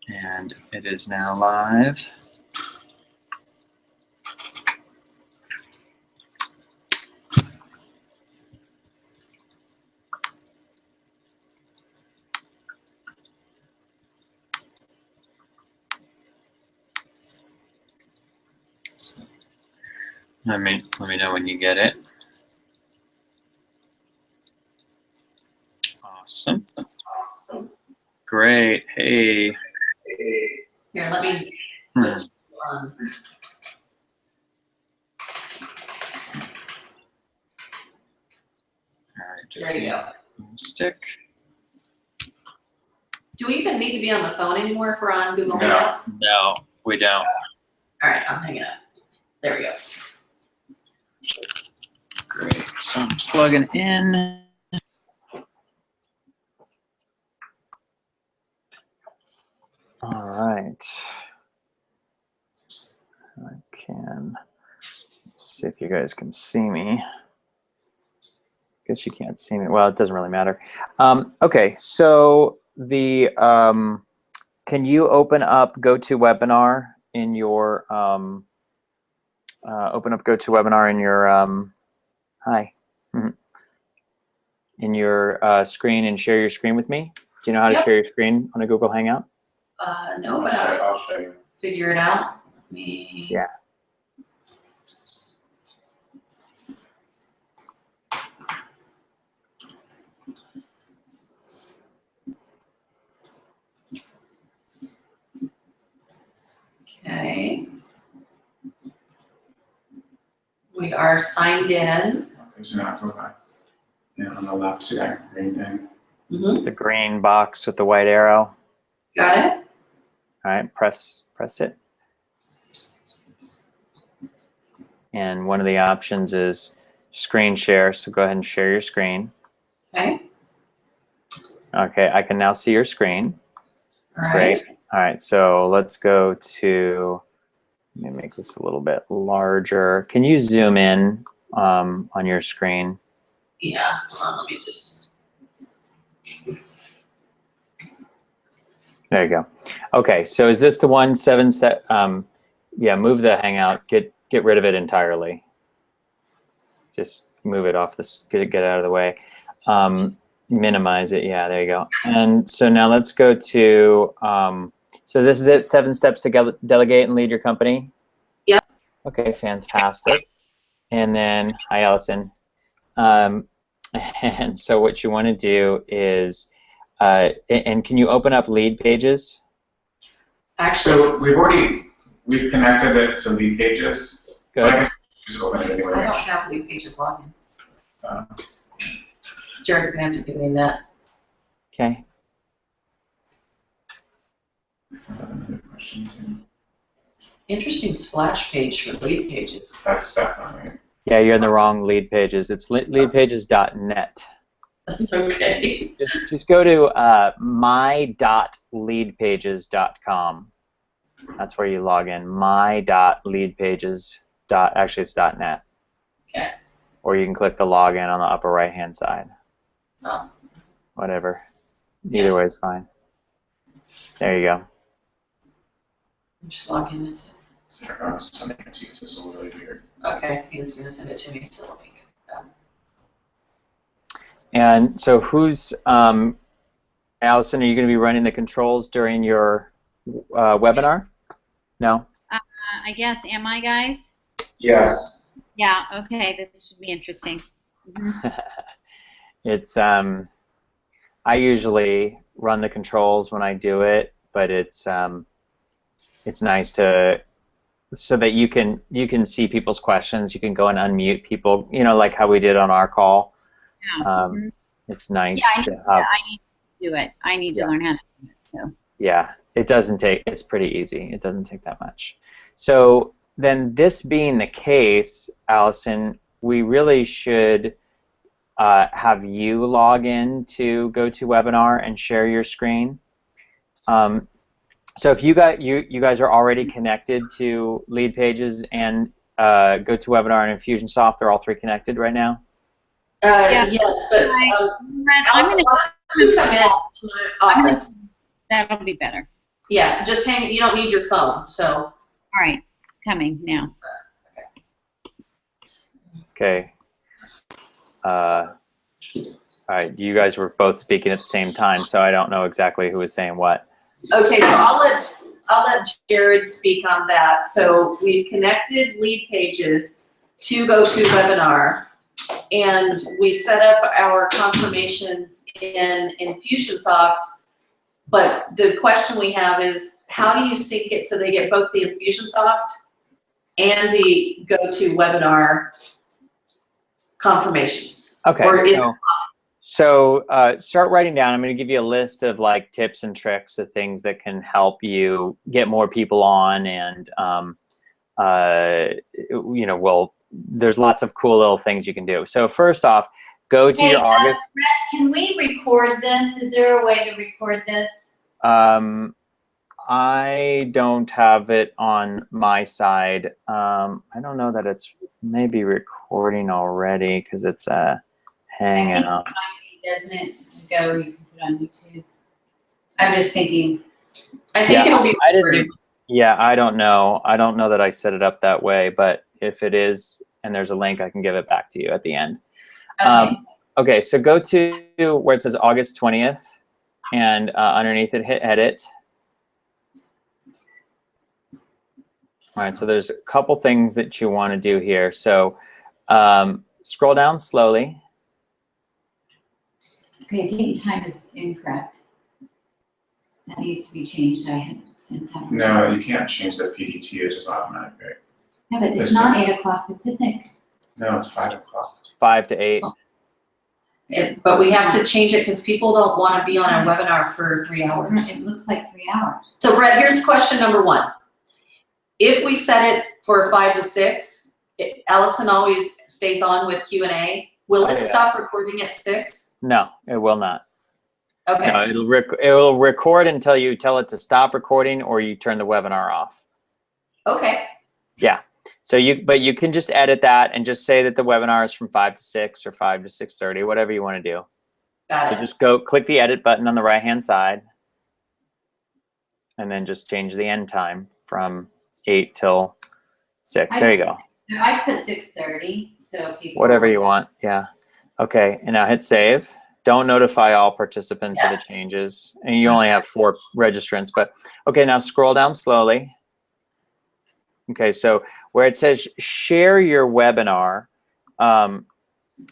And it is now live. So let me know when you get it. Awesome. Great. Hey. Here, let me put you on. All right. There you go. Stick. Do we even need to be on the phone anymore if we're on Google Hangout? No, we don't. All right, I'm hanging up. There we go. Great. So I'm plugging in. All right. I can see if you guys can see me. Guess you can't see me. Well, it doesn't really matter. Okay, so the can you open up GoToWebinar in your GoToWebinar in your hi in your screen and share your screen with me? Do you know how to share your screen on a Google Hangout? No, but I'll show you. Figure it out. Yeah. Okay. We are signed in. Okay, so now go back. Yeah, on the left, see that green thing? It's the green box with the white arrow. Got it? All right, press it. And one of the options is screen share, so go ahead and share your screen. Okay. Okay, I can now see your screen. All right. Great. All right, so let's go to, let me make this a little bit larger. Can you zoom in on your screen? Yeah, let me just. There you go. Okay, so is this the 7-step? Yeah, move the Hangout. Get rid of it entirely. Just move it off this. Get it out of the way. Minimize it. Yeah, there you go. And so now let's go to. So this is it. 7 steps to delegate and lead your company. Yep. Okay, fantastic. And then hi, Allison. And so what you want to do is. And can you open up lead pages? Actually, So we've connected it to lead pages. Good. But I guess just open it anyway. I don't have lead pages login. Uh, Jared's gonna have to give me that. Okay. I have another question. Interesting splash page for lead pages. That's definitely. Yeah, you're in the wrong lead pages. It's leadpages.net. That's okay. Just go to my.leadpages.com. That's where you log in. My.leadpages. Actually, it's .net. Okay. Or you can click the login on the upper right-hand side. Oh. Whatever. Either way is fine. There you go. Just log in. Sorry, I was sending it to you. This is really weird. Okay, he's gonna send it to me, so let me get that. And so who's, Allison, are you going to be running the controls during your webinar? No? I guess, am I, guys? Yes. Yeah, okay, this should be interesting. It's, I usually run the controls when I do it, but it's nice to, so that you can see people's questions. You can go and unmute people, you know, like how we did on our call. Yeah. It's nice I to need have. to do it. I need to learn how to do it. So. Yeah, it doesn't take. It's pretty easy. It doesn't take that much. So then, this being the case, Allison, we really should have you log in to GoToWebinar and share your screen. So if you guys are already connected to Lead Pages and GoToWebinar and Infusionsoft, they're all three connected right now? Yes, but I'm going to come in to my office. That'll be better. Yeah, just hang, you don't need your phone, so. All right, coming now. Okay. All right, you guys were both speaking at the same time, so I don't know exactly who was saying what. Okay, so I'll let Jared speak on that. So we've connected lead pages to GoToWebinar, and we set up our confirmations in Infusionsoft. But the question we have is, how do you sync it so they get both the Infusionsoft and the GoToWebinar confirmations? Okay, Or is so start writing down. I'm going to give you a list of like tips and tricks of things that can help you get more people on, and you know, well, there's lots of cool little things you can do. So first off, go to your August. Brett, can we record this? Is there a way to record this? I don't have it on my side. I don't know that it's maybe recording already because it's a hangout. I think it doesn't it? You go, you can put it on YouTube. I'm just thinking. I think it'll be. I didn't. Yeah, I don't know. I don't know that I set it up that way, but if it is, and there's a link, I can give it back to you at the end. Okay. Okay, so go to where it says August 20th, and underneath it, hit edit. All right, so there's a couple things that you want to do here. So scroll down slowly. Okay, date and time is incorrect. That needs to be changed. I had sent that. No, you can't change the PDT, it's just automatic, right? Yeah, but it's This- not 8 o'clock Pacific. No, it's 5 o'clock. 5 to 8. But we have to change it because people don't want to be on a webinar for 3 hours. It looks like 3 hours. So Brett, here's question number 1. If we set it for 5 to 6, Allison always stays on with Q&A. Will Oh, it yeah. stop recording at 6? No, it will not. Okay. No, it will record until you tell it to stop recording or you turn the webinar off. Okay. Yeah. So but you can just edit that and just say that the webinar is from 5 to 6 or 5 to 6:30, whatever you want to do. Got So it. just go click the edit button on the right-hand side, and then just change the end time from 8 till 6. There you go. I put 6:30, so people. Whatever you want. Yeah. Okay. And now hit save. Don't notify all participants of the changes. And you only have 4 registrants, but okay, now scroll down slowly. Okay, so where it says share your webinar,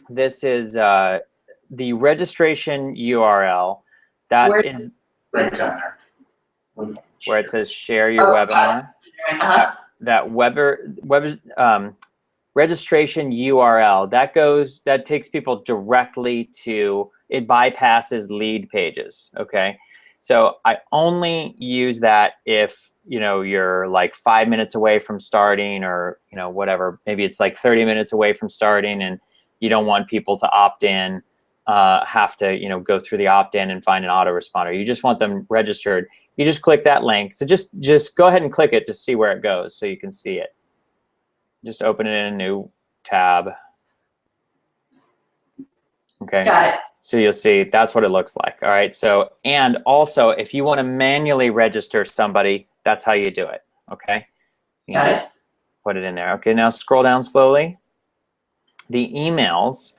this is the registration URL. That is Right down there. where it says share your Oh, webinar. That registration URL, that takes people directly to, it bypasses lead pages, okay? So I only use that if, you know, you're like 5 minutes away from starting, or, you know, whatever, maybe it's like 30 minutes away from starting and you don't want people to opt in, have to, you know, go through the opt-in and find an autoresponder. You just want them registered. You just click that link. So just go ahead and click it to see where it goes so you can see it. Just open it in a new tab. Okay. Got it. So you'll see that's what it looks like. All right. So, and also if you want to manually register somebody, that's how you do it. Okay. You Got just put it in there. Okay. Now scroll down slowly. The emails.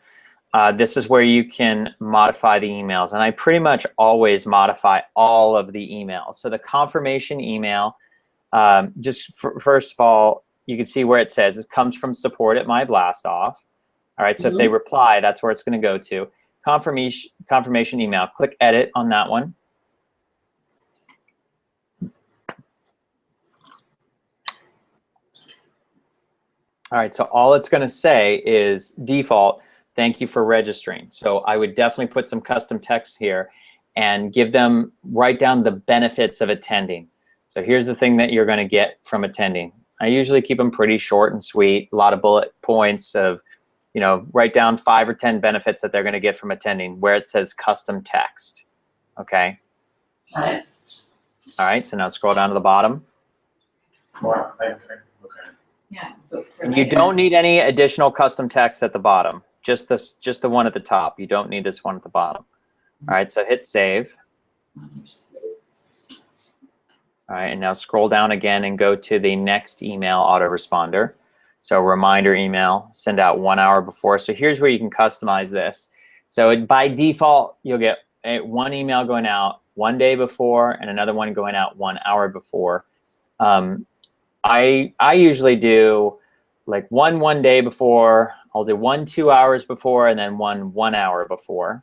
This is where you can modify the emails, and I pretty much always modify all of the emails. So the confirmation email, first of all, you can see where it says it comes from support@MyBlastoff. All right, so if they reply, that's where it's going to go to. Confirmation email. Click edit on that one. All right, so all it's going to say is default, thank you for registering. So I would definitely put some custom text here and give them, write down the benefits of attending. So here's the thing that you're going to get from attending. I usually keep them pretty short and sweet, a lot of bullet points of, you know, write down 5 or 10 benefits that they're going to get from attending where it says custom text. Okay. Got it. All right, so now scroll down to the bottom. More, okay. Yeah. But for You later. don't need any additional custom text at the bottom. Just the one at the top. You don't need this one at the bottom. All right, so hit save. All right, and now scroll down again and go to the next email autoresponder. So reminder email, send out 1 hour before. So here's where you can customize this. So by default, you'll get one email going out 1 day before and another one going out 1 hour before. I usually do like one day before, I'll do 1 2 hours before, and then 1 hour before.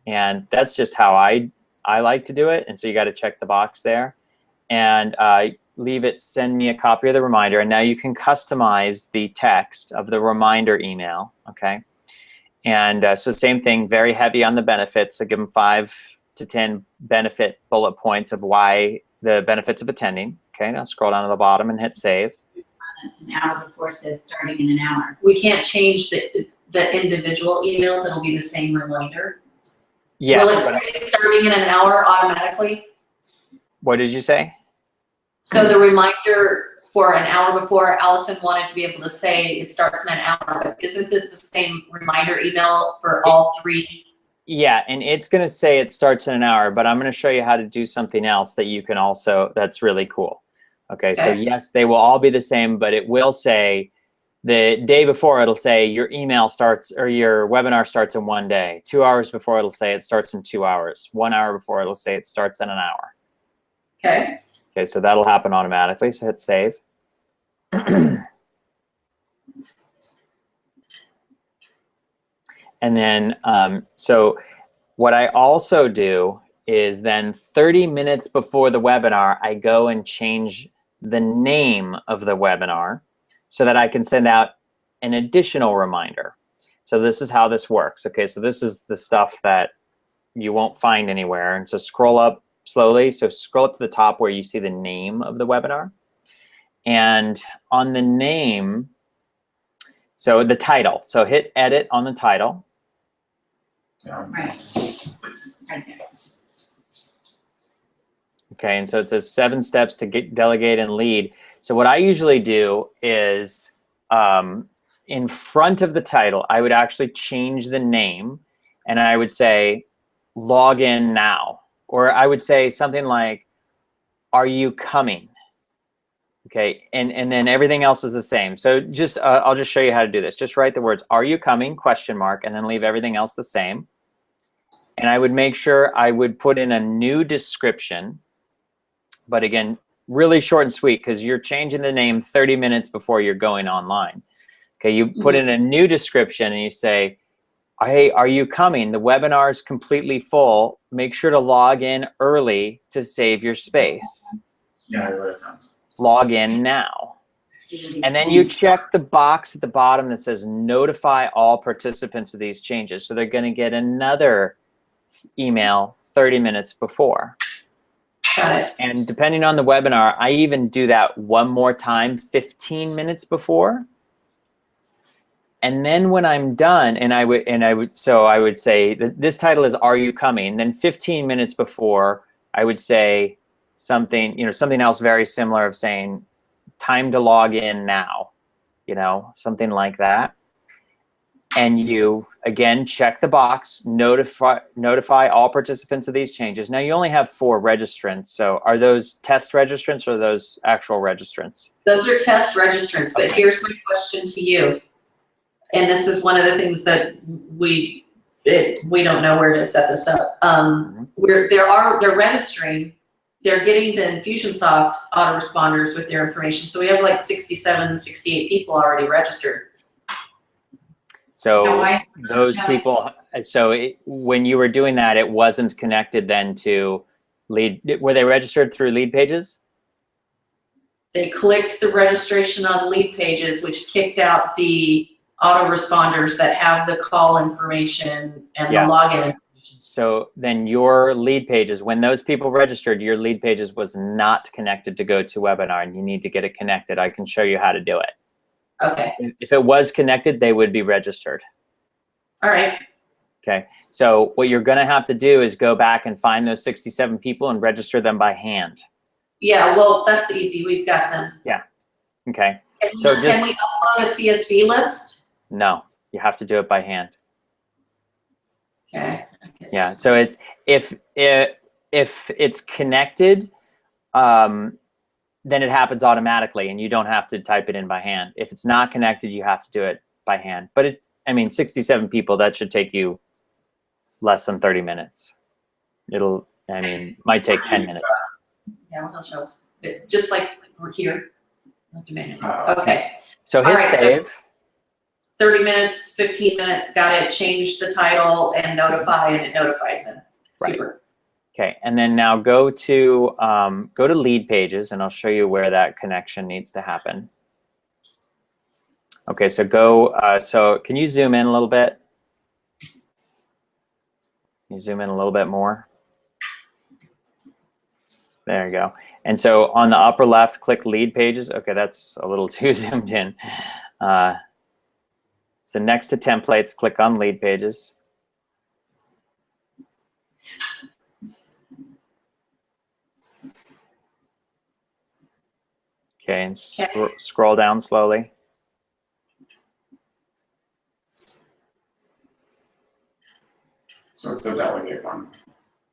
And that's just how I like to do it. And so you got to check the box there. And leave it, send me a copy of the reminder. And now you can customize the text of the reminder email, okay? And so same thing, very heavy on the benefits. So give them 5 to 10 benefit bullet points of why the benefits of attending. Okay, now scroll down to the bottom and hit save. That's an hour before, says starting in an hour. We can't change the individual emails, it'll be the same reminder. Yes. Will it say starting in an hour automatically? What did you say? So the reminder for an hour before, Allison wanted to be able to say it starts in an hour, but isn't this the same reminder email for all 3? Yeah, and it's going to say it starts in an hour, but I'm going to show you how to do something else that you can also, that's really cool. Okay, so yes, they will all be the same, but it will say the day before, it'll say your email starts, or your webinar starts in 1 day. 2 hours before, it'll say it starts in 2 hours. 1 hour before, it'll say it starts in an hour. Okay. Okay, so that'll happen automatically, so hit save. And then, so what I also do is then 30 minutes before the webinar, I go and change the name of the webinar so that I can send out an additional reminder. So this is how this works. Okay, so this is the stuff that you won't find anywhere. And so scroll up slowly. So scroll up to the top where you see the name of the webinar. And on the name, so the title. So hit edit on the title. Right. Right there. Okay, and so it says 7 steps to delegate and lead. So what I usually do is in front of the title, I would actually change the name and I would say, log in now. Or I would say something like, are you coming? Okay, and then everything else is the same. So just, I'll just show you how to do this. Just write the words, are you coming, ? And then leave everything else the same. And I would make sure I would put in a new description, but again, really short and sweet because you're changing the name 30 minutes before you're going online. Okay, you put in a new description and you say, hey, are you coming? The webinar is completely full. Make sure to log in early to save your space. Yeah, I wrote it down. Log in now. And then you check the box at the bottom that says notify all participants of these changes. So they're going to get another email 30 minutes before. Got it. And depending on the webinar, I even do that one more time 15 minutes before. And then when I'm done, I would say that this title is Are You Coming? Then 15 minutes before, I would say something, something else very similar of saying time to log in now, something like that. And you, again, check the box, notify all participants of these changes. Now, you only have 4 registrants. So are those test registrants or are those actual registrants? Those are test registrants, but here's my question to you. And this is one of the things that we don't know where to set this up. They're registering, they're getting the Infusionsoft autoresponders with their information. So we have like 67, 68 people already registered. So those people, when you were doing that, it wasn't connected then to lead, were they registered through lead pages? They clicked the registration on lead pages, which kicked out the autoresponders that have the call information and the login information. So then your lead pages, when those people registered, your lead pages was not connected to GoToWebinar, and you need to get it connected. I can show you how to do it. Okay. If it was connected, they would be registered. All right. Okay. So what you're going to have to do is go back and find those 67 people and register them by hand. Yeah, well, that's easy. We've got them. Yeah. Okay. Can we upload a CSV list? No, you have to do it by hand. Okay. I guess. Yeah. So it's if it's connected, then it happens automatically and you don't have to type it in by hand. If it's not connected, you have to do it by hand. But I mean, 67 people, that should take you less than 30 minutes. Might take 10 minutes. Yeah, well, he'll show us. Just like we're here. Not demanding. Oh, Okay, So hit All right, so- save. 30 minutes, 15 minutes, got it, change the title and notify, and it notifies them. Right. Super. Okay, and then now go to lead pages, and I'll show you where that connection needs to happen. Okay, so so can you zoom in a little bit? Can you zoom in a little bit more? There you go. And so on the upper left, click lead pages. Okay, that's a little too zoomed in. So next to templates, click on lead pages. Okay, and scroll down slowly. So it's the delegate one.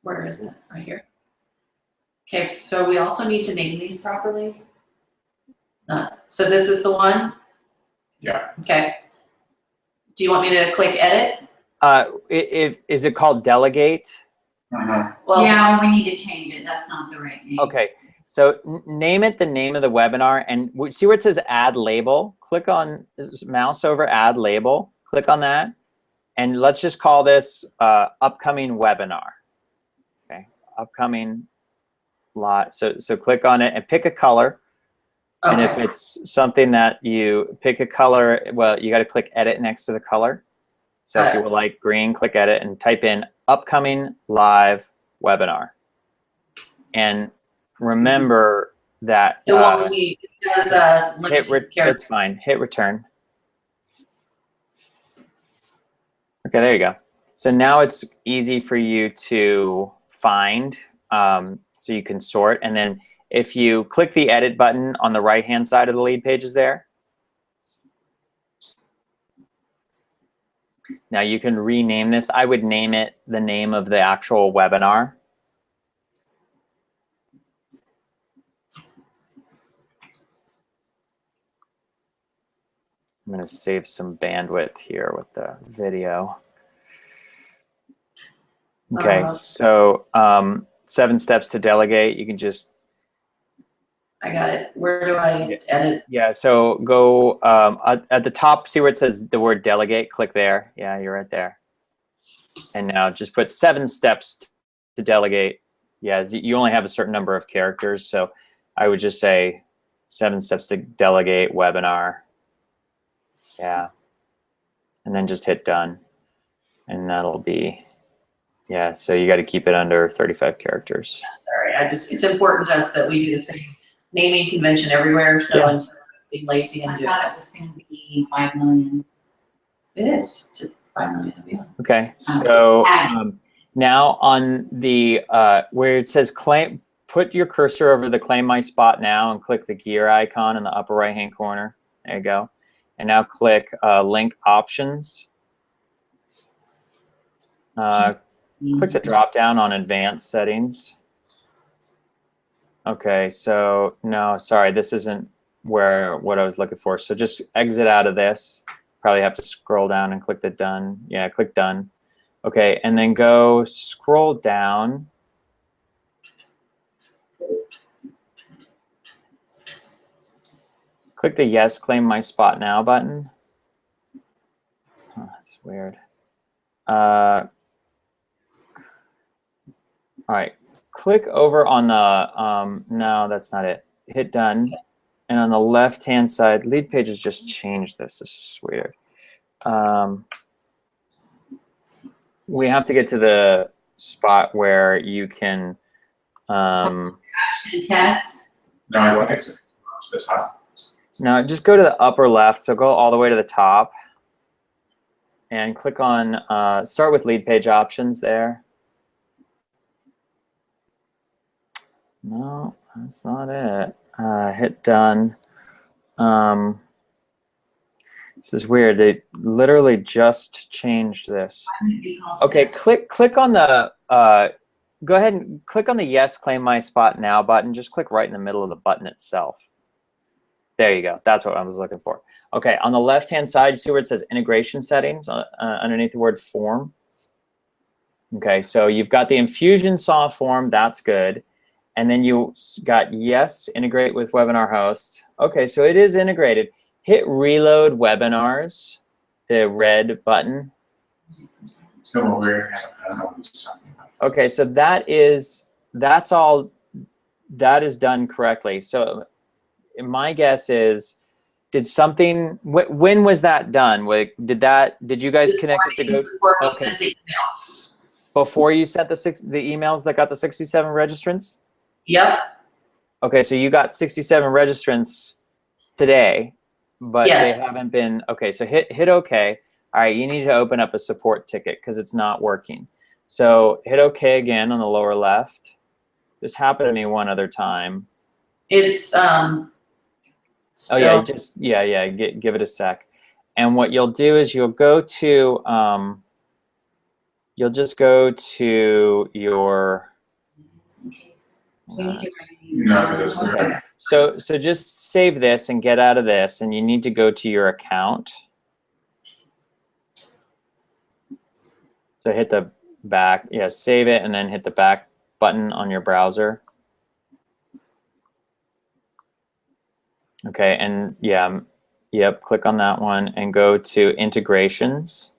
Where is it? Right here. Okay, so we also need to name these properly. So this is the one? Yeah. Okay. Do you want me to click edit? Is it called delegate? Well, Yeah, we need to change it. That's not the right name. Okay, so name it the name of the webinar, and see where it says add label? Click on, mouse over add label, click on that, and let's just call this upcoming webinar. Okay, upcoming lot. So click on it and pick a color. And if okay. it's something that you pick a color, well, you got to click edit next to the color. So if you would like green, click edit and type in upcoming live webinar. And remember that It won't let me, it has limited character. it's fine. Hit return. Okay, there you go. So now it's easy for you to find, so you can sort. And then if you click the edit button on the right-hand side of the lead pages there, now you can rename this. I would name it the name of the actual webinar. I'm going to save some bandwidth here with the video. Okay, so 7 steps to delegate. You can just... I got it. Where do I edit? Yeah, so go at the top, see where it says the word delegate, click there. Yeah, you're right there. And now just put 7 steps to delegate. Yeah, you only have a certain number of characters, so I would just say 7 steps to delegate webinar. Yeah. And then just hit done. And that'll be, yeah, so you got to keep it under 35 characters. Sorry, it's important to us that we do the same naming convention everywhere, so Yeah. instead of being lazy and I doing thought it this. was going to be 5 million. It is, to 5 million. Yeah. Okay, so now on the, where it says claim, put your cursor over the claim my spot now and click the gear icon in the upper right-hand corner. There you go. And now click link options. Click the drop down on advanced settings. Okay, so no, sorry, this isn't what I was looking for. So just exit out of this. Probably have to scroll down and click the done. Yeah, click done. Okay, and then go scroll down. Click the yes, claim my spot now button. Oh, that's weird. All right, click over on the, no, that's not it. Hit done. And on the left-hand side, lead pages just changed this. This is weird. We have to get to the spot where you can, Option text. No, I think it's to the top. no, just go to the upper left. So go all the way to the top and click on, start with lead page options there. No, that's not it. Hit done. This is weird. They literally just changed this. Okay, click on the go ahead and click on the Yes, Claim My Spot Now button. Just click right in the middle of the button itself. There you go. That's what I was looking for. Okay, on the left-hand side, you see where it says Integration Settings underneath the word Form? Okay, so you've got the Infusionsoft form. That's good. And then you got Yes, Integrate with Webinar Host. Okay, so it is integrated. Hit Reload Webinars, the red button. So we're, I don't know what he's talking about. Okay, so that is done correctly. So my guess is, did something, when was that done? Did you guys This connect it to morning go? before we Okay. sent the email. Before you sent the emails that got the 67 registrants? Yep, Okay, so you got 67 registrants today, but Yes. they haven't been, okay, so hit OK. All right, you need to open up a support ticket because it's not working. So hit OK again on the lower left. This happened to me one other time. it's, Oh yeah, give it a sec. And what you'll do is you'll go to, you'll just go to your, In case we need to bring No, because it's okay. weird. So just save this and get out of this, and you need to go to your account. So hit the back, yeah, save it, and then hit the back button on your browser. Okay, and yeah, yep, click on that one and go to integrations.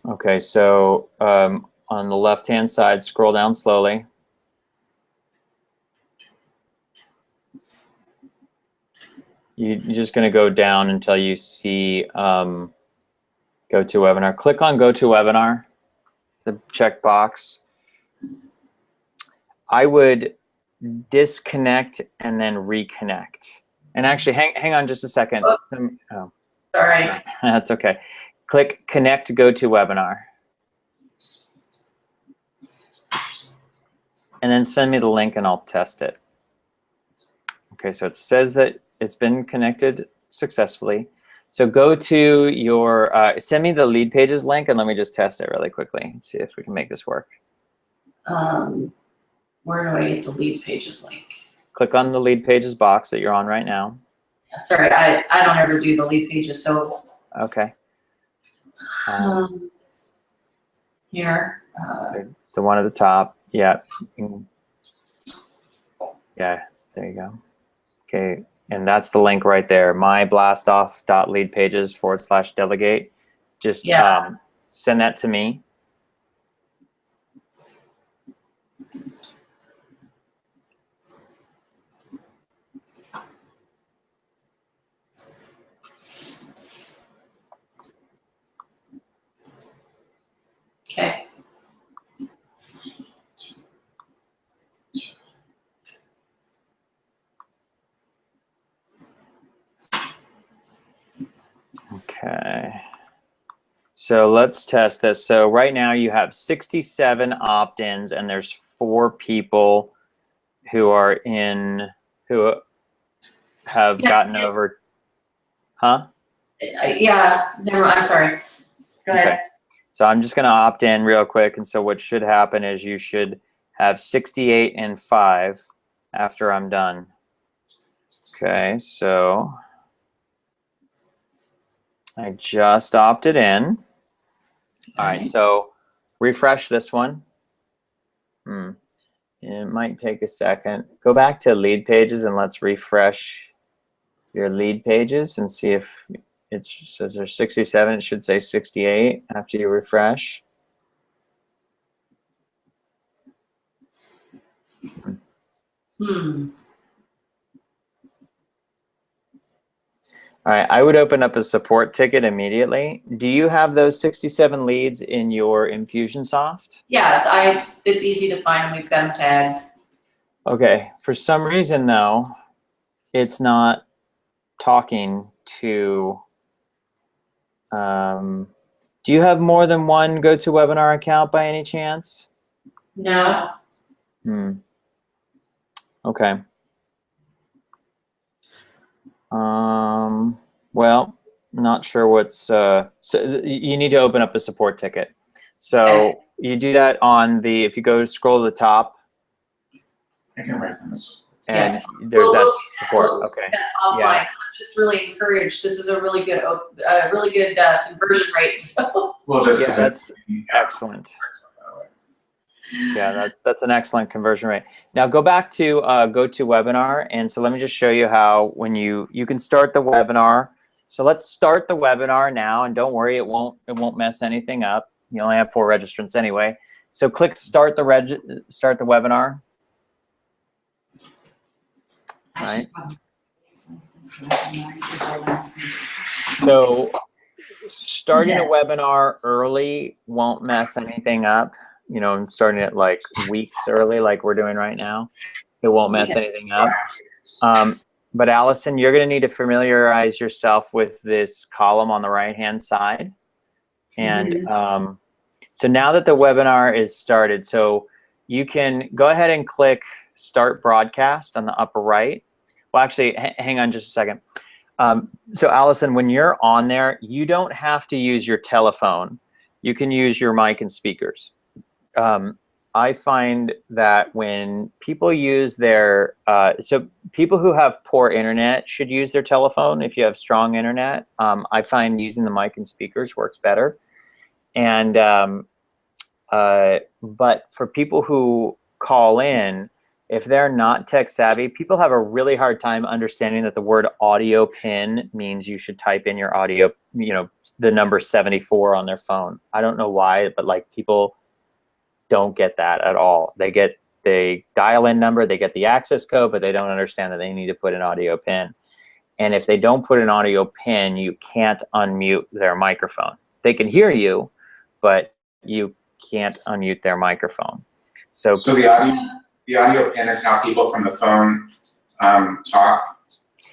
Okay, so on the left-hand side, scroll down slowly. You're just going to go down until you see go to webinar. Click on go to webinar, the checkbox. I would disconnect and then reconnect. And actually, hang on just a second. Oh, sorry. that's okay. Click connect to go to webinar. And then send me the link and I'll test it. Okay, so it says that it's been connected successfully. So go to your, send me the lead pages link and let me just test it really quickly and see if we can make this work. Where do I get the lead pages link? Click on the lead pages box that you're on right now. Sorry, I don't ever do the lead pages, so. Okay. Here. It's the one at the top. Yeah. Yeah, there you go. Okay, and that's the link right there, myblastoff.leadpages/delegate. Just send that to me. Okay. Okay. So let's test this. So right now you have 67 opt-ins and there's 4 people who are in, who have gotten over, huh? Yeah, never, I'm sorry. Go ahead. Okay. So I'm just going to opt in real quick. And so what should happen is you should have 68 and 5 after I'm done. Okay, so I just opted in. All right, so refresh this one. It might take a second. Go back to lead pages and let's refresh your lead pages and see if it says there's 67. It should say 68 after you refresh. All right, I would open up a support ticket immediately. Do you have those 67 leads in your Infusionsoft? Yeah, it's easy to find and we've got them tagged. Okay, for some reason though, it's not talking to, do you have more than one GoToWebinar account by any chance? No. Okay. Well, not sure what's, so you need to open up a support ticket. So you do that on the, if you go scroll to the top, I can write them as. and there's that support. We'll Okay. that offline. Yeah. I'm just really encouraged. This is a really good, conversion rate. So Well, just Yeah, 'cause that's it's- excellent. Yeah, that's an excellent conversion rate. Now go back to GoToWebinar, and so let me just show you how when you can start the webinar. So let's start the webinar now, and don't worry, it won't mess anything up. You only have 4 registrants anyway. So click start the webinar. I should probably this so I can learn, 'cause I learned. So starting a webinar early won't mess anything up. You know, I'm starting it like weeks early, like we're doing right now. It won't mess anything up. But Allison, you're going to need to familiarize yourself with this column on the right-hand side. And so now that the webinar is started, so you can go ahead and click Start Broadcast on the upper right. Well, actually, hang on just a second. So Allison, when you're on there, you don't have to use your telephone. You can use your mic and speakers. I find that when people use their, so people who have poor internet should use their telephone if you have strong internet. I find using the mic and speakers works better. And, but for people who call in, if they're not tech savvy, people have a really hard time understanding that the word audio pin means you should type in your audio, you know, the number 74 on their phone. I don't know why, but like people don't get that at all. They dial in number, they get the access code, but they don't understand that they need to put an audio pin. And if they don't put an audio pin, you can't unmute their microphone. They can hear you, but you can't unmute their microphone. So the audio pin is how people from the phone talk.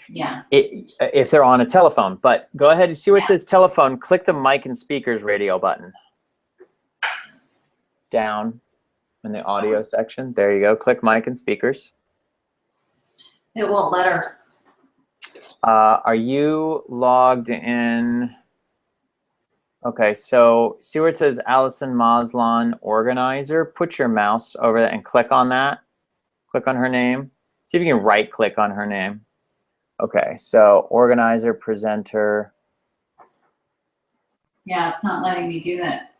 Yeah. If they're on a telephone, but go ahead and see where it says telephone, click the mic and speakers radio button. Down in the audio section. There you go. Click mic and speakers. it won't let her. Are you logged in? Okay, so see where it says Allison Maslan, organizer? Put your mouse over that and click on that. Click on her name. See if you can right click on her name. Okay, so organizer, presenter. Yeah, it's not letting me do that.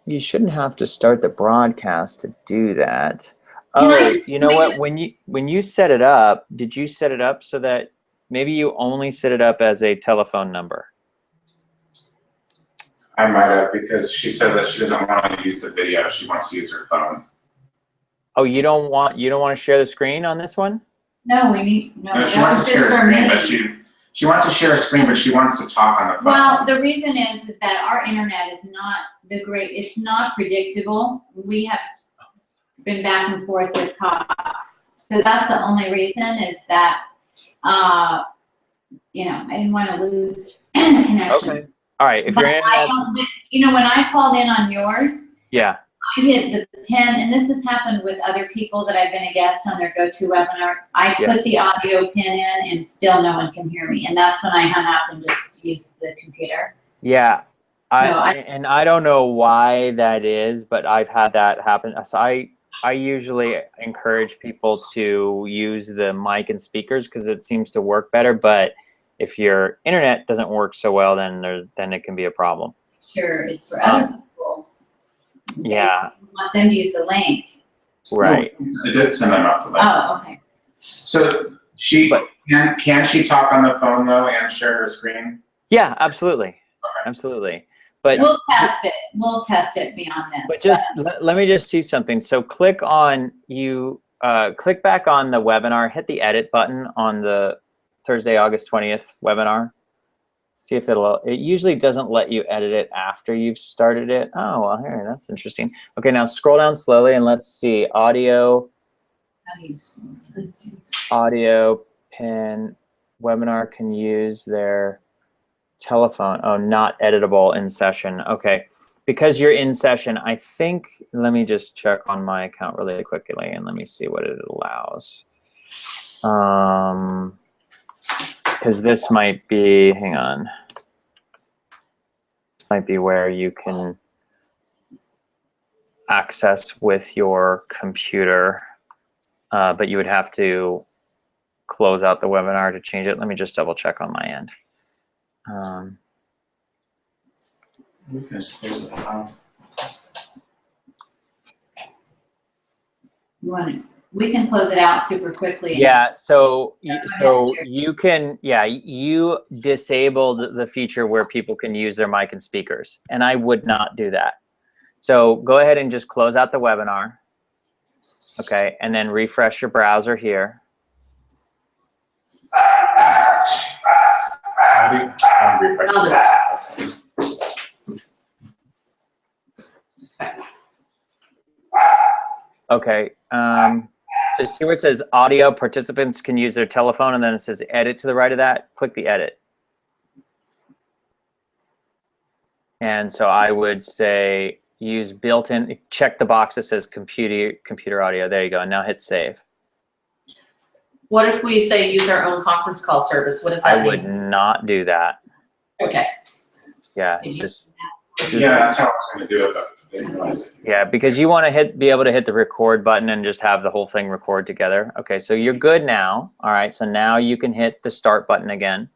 You shouldn't have to start the broadcast to do that. Can I- You know what? When you set it up, did you set it up so that maybe you only set it up as a telephone number? I might have, because she said that she doesn't want to use the video. She wants to use her phone. Oh, you don't want to share the screen on this one? No, we need, no, No, she that wants was to just share a for screen, me. but she wants to share a screen, but she wants to talk on the phone. Well, the reason is that our internet is not it's not predictable. We have been back and forth with Cox. So that's the only reason is that, you know, I didn't want to lose connection. Okay. All right. If But your internet's, you know, when I called in on yours, yeah. I hit the pin, and this has happened with other people that I've been a guest on their GoToWebinar. I Yeah. put the audio pin in, and still no one can hear me. And that's when I hung up and just used the computer. Yeah. I And I don't know why that is, but I've had that happen. So I usually encourage people to use the mic and speakers because it seems to work better. But if your internet doesn't work so well, then it can be a problem. Sure, it's for other people. Yeah. You want them to use the link. Right. I did send them up to them. Oh, okay. So can she talk on the phone though and share her screen? Yeah, absolutely. Absolutely. But We'll test it. We'll test it beyond this. But just let me just see something. So click on click back on the webinar, hit the edit button on the Thursday, August 20th webinar. See if it usually doesn't let you edit it after you've started it. Oh, well, here, that's interesting. Okay, now scroll down slowly and let's see. Audio, How do you let's see. audio, pin, webinar can use their telephone. Oh, not editable in session. Okay, because you're in session, I think, let me just check on my account really quickly and let me see what it allows. because this might be, hang on. This might be where you can access with your computer, but you would have to close out the webinar to change it. Let me just double check on my end. You can just close it out. We can close it out super quickly. And Yeah, just- so you can, yeah, you disabled the feature where people can use their mic and speakers, and I would not do that. So go ahead and just close out the webinar, okay, and then refresh your browser here. I'll refresh I'll do it. Okay, so see where it says audio participants can use their telephone, and then it says edit to the right of that. Click the edit. And so I would say use built-in, check the box that says computer audio. There you go. And now hit save. What if we say use our own conference call service? What does that I would mean? not do that. Okay. Yeah, Did you- just Yeah, that's how I was gonna do it, but I didn't realize it. yeah, because you want to be able to hit the record button and just have the whole thing record together. Okay, so you're good now. All right, so now you can hit the start button again.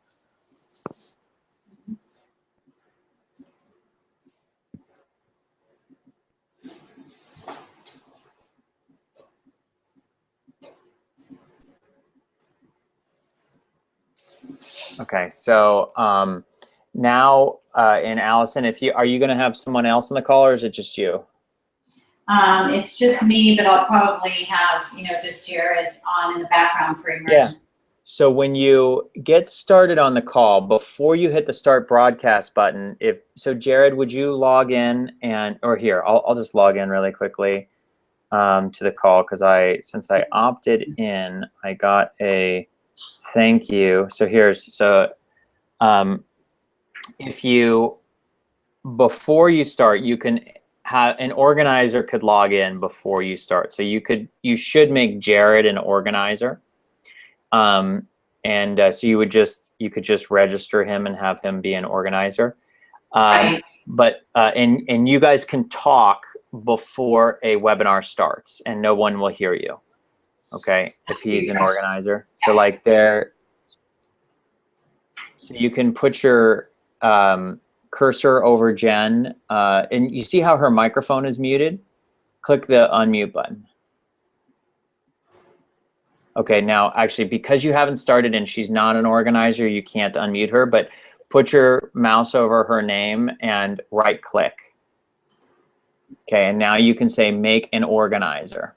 Okay, so now in Allison, are you going to have someone else on the call, or is it just you? It's just me, but I'll probably have, just Jared on in the background for immersion. Yeah. So when you get started on the call, before you hit the start broadcast button, Jared, would you log in or here, I'll just log in really quickly to the call, because since I opted in, I got a thank you. So before you start, you can have an organizer could log in before you start. So you should make Jared an organizer. So you could just register him and have him be an organizer. Right. But and you guys can talk before a webinar starts, and no one will hear you. Okay, if he's an organizer. So so you can put your cursor over Jen, and you see how her microphone is muted? Click the unmute button. Okay, now actually, because you haven't started and she's not an organizer, you can't unmute her, but put your mouse over her name and right click. Okay, and now you can say make an organizer.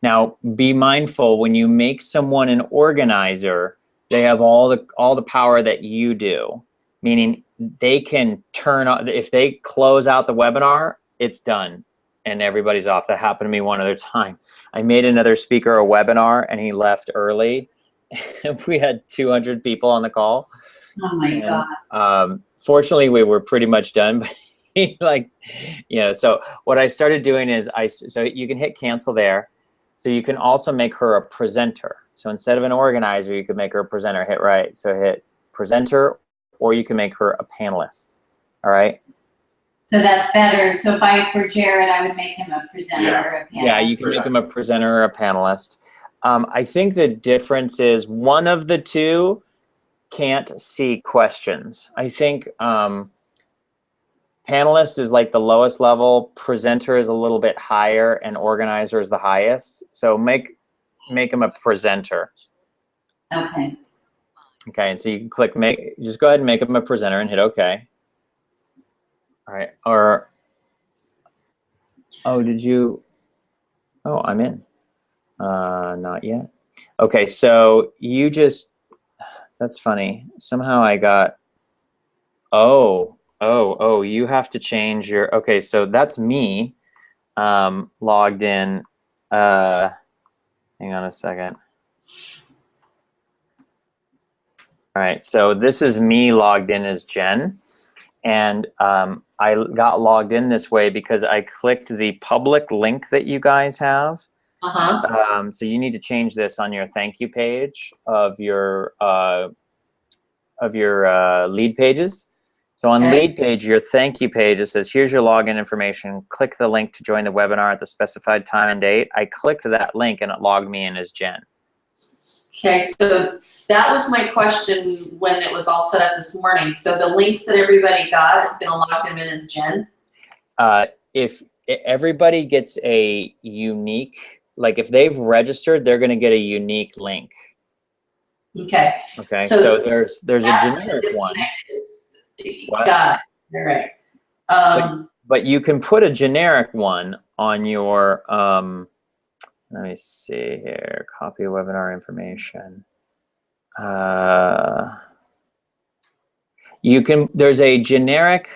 Now be mindful, when you make someone an organizer, they have all the power that you do, meaning they can turn on, if they close out the webinar, it's done and everybody's off. That happened to me one other time. I made another speaker a webinar and he left early. We had 200 people on the call. Oh my God. Fortunately, we were pretty much done, but so what I started doing is so you can hit cancel there. So you can also make her a presenter. So instead of an organizer, you could make her a presenter. Hit right. So hit presenter, or you can make her a panelist. All right. So that's better. So for Jared, I would make him a presenter or a panelist. Yeah, you can make him a presenter or a panelist. I think the difference is one of the two can't see questions. I think panelist is like the lowest level, presenter is a little bit higher, and organizer is the highest. So make him a presenter. Okay. Okay, and so you can click just go ahead and make him a presenter and hit OK. All right, I'm in. Not yet. Okay, so that's funny. Somehow I got, you have to change your, okay, so that's me logged in. Hang on a second. All right, so this is me logged in as Jen. And I got logged in this way because I clicked the public link that you guys have. Uh-huh. So you need to change this on your thank you page of your lead pages. So on Okay. lead page, your thank you page, it says, here's your login information. Click the link to join the webinar at the specified time and date. I clicked that link and it logged me in as Jen. Okay, so that was my question when it was all set up this morning. So the links that everybody got is gonna log them in as Jen? If everybody gets a unique, like if they've registered, they're gonna get a unique link. Okay. Okay, So so there's a that's where the generic one. disconnect is. What? Got it, all right. But you can put a generic one on your, let me see here, copy webinar information. There's a generic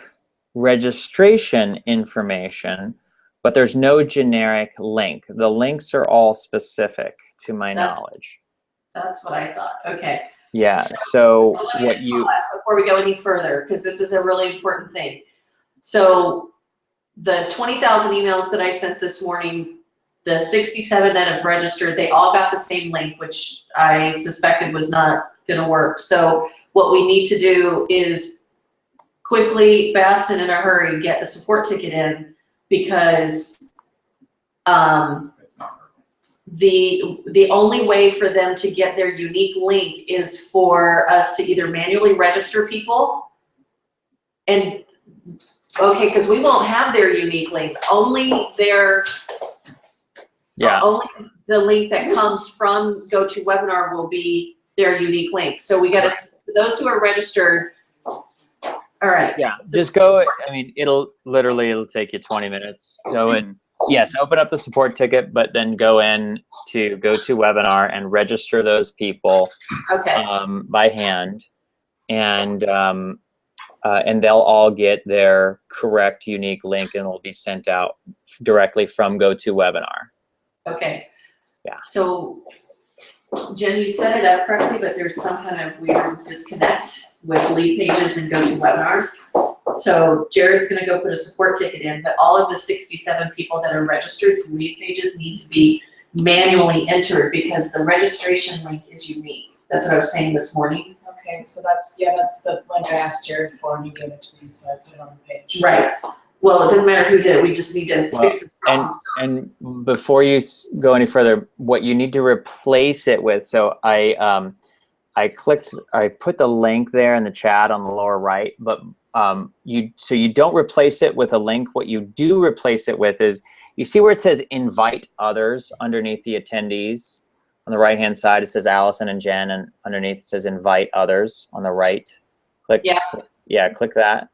registration information, but there's no generic link. The links are all specific to my knowledge. That's what I thought, okay. Yeah, so let me what just you, pause before we go any further, because this is a really important thing. So the 20,000 emails that I sent this morning, the 67 that have registered, they all got the same link, which I suspected was not gonna work. So what we need to do is quickly, fast, and in a hurry, get a support ticket in, because It's not working. the only way for them to get their unique link is for us to either manually register people and, okay, because we won't have their unique link, only their, yeah, only the link that comes from GoToWebinar will be their unique link. So we gotta, those who are registered, all right. yeah, So- just go, I mean, it'll take you 20 minutes. Go and, yes, open up the support ticket, but then go in to GoToWebinar and register those people Okay, by hand, and they'll all get their correct unique link and will be sent out directly from GoToWebinar. okay. Yeah. So Jen, you set it up correctly, but there's some kind of weird disconnect with lead pages and GoToWebinar. So Jared's gonna go put a support ticket in, but all of the 67 people that are registered through lead pages need to be manually entered because the registration link is unique. That's what I was saying this morning. Okay, so that's the link I asked Jared for, and you gave it to me, so I put it on the page. Right. Well, it doesn't matter who did it, we just need to fix the problem. And before you go any further, what you need to replace it with, so I put the link there in the chat on the lower right, but so you don't replace it with a link. What you do replace it with is, you see where it says invite others underneath the attendees? On the right hand side it says Allison and Jen, and underneath it says invite others on the right. Click, yeah, click that.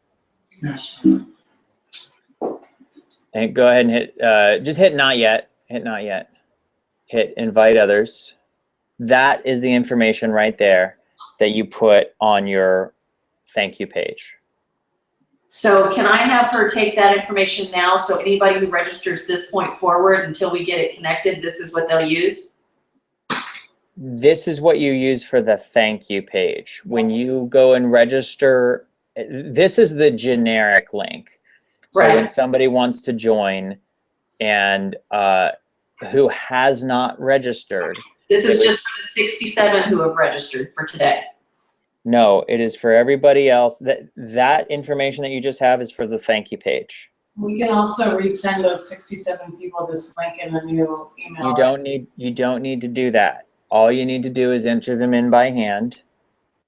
And go ahead and hit, just hit not yet, hit invite others. That is the information right there that you put on your thank you page. So can I have her take that information now, so anybody who registers this point forward until we get it connected, this is what they'll use? This is what you use for the thank you page. When you go and register, this is the generic link. So Right. when somebody wants to join and who has not registered. This is just for the 67 who have registered for today. No, it is for everybody else. That information that you just have is for the thank you page. We can also resend those 67 people this link in a new email. You don't need to do that. All you need to do is enter them in by hand,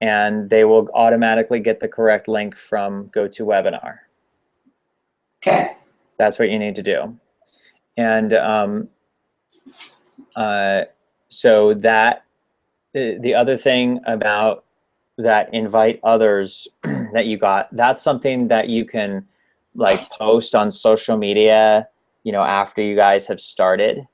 and they will automatically get the correct link from GoToWebinar. Okay. That's what you need to do. And so that the other thing about that invite others that you got, that's something that you can like post on social media, you know, after you guys have started.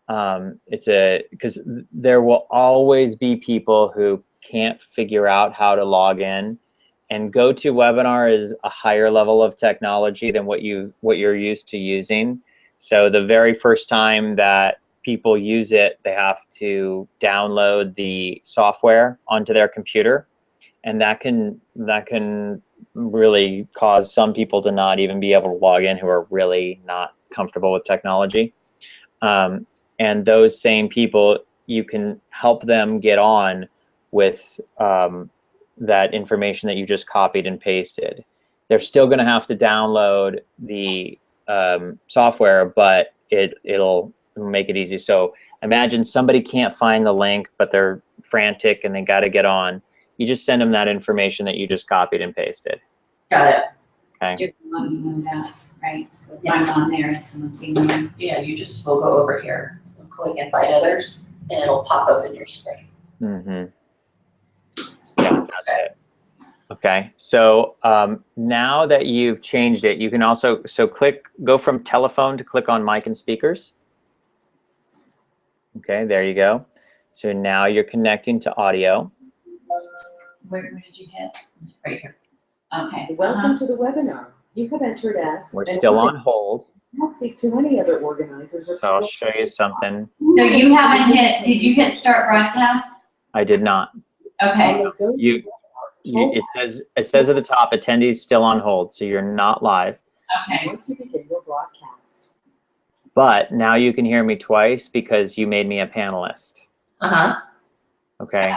Because there will always be people who can't figure out how to log in, and GoToWebinar is a higher level of technology than what you're used to using. So the very first time that people use it, they have to download the software onto their computer, and that can really cause some people to not even be able to log in who are really not comfortable with technology. And those same people, you can help them get on with that information that you just copied and pasted. They're still going to have to download the software, but it'll make it easy. So imagine somebody can't find the link, but they're frantic and they got to get on. You just send them that information that you just copied and pasted. Got it. Okay. You're gonna let me know that, right? So if I'm on there and someone's emailing. Yeah, you just will go over here, click invite others, and it'll pop up in your screen. Mm-hmm. Yeah, that's it. Okay, so now that you've changed it, you can also, go from telephone to click on mic and speakers. Okay, there you go. So now you're connecting to audio. Where did you hit? Right here. Okay. Welcome to the webinar. You have entered as. We're still on hold. I'll speak to any other organizers. So I'll show you something. So you haven't hit, did you hit start broadcast? I did not. Okay. It says at the top, attendees still on hold, so you're not live. Okay. Once you begin your broadcast. But now you can hear me twice because you made me a panelist. Uh-huh. Okay.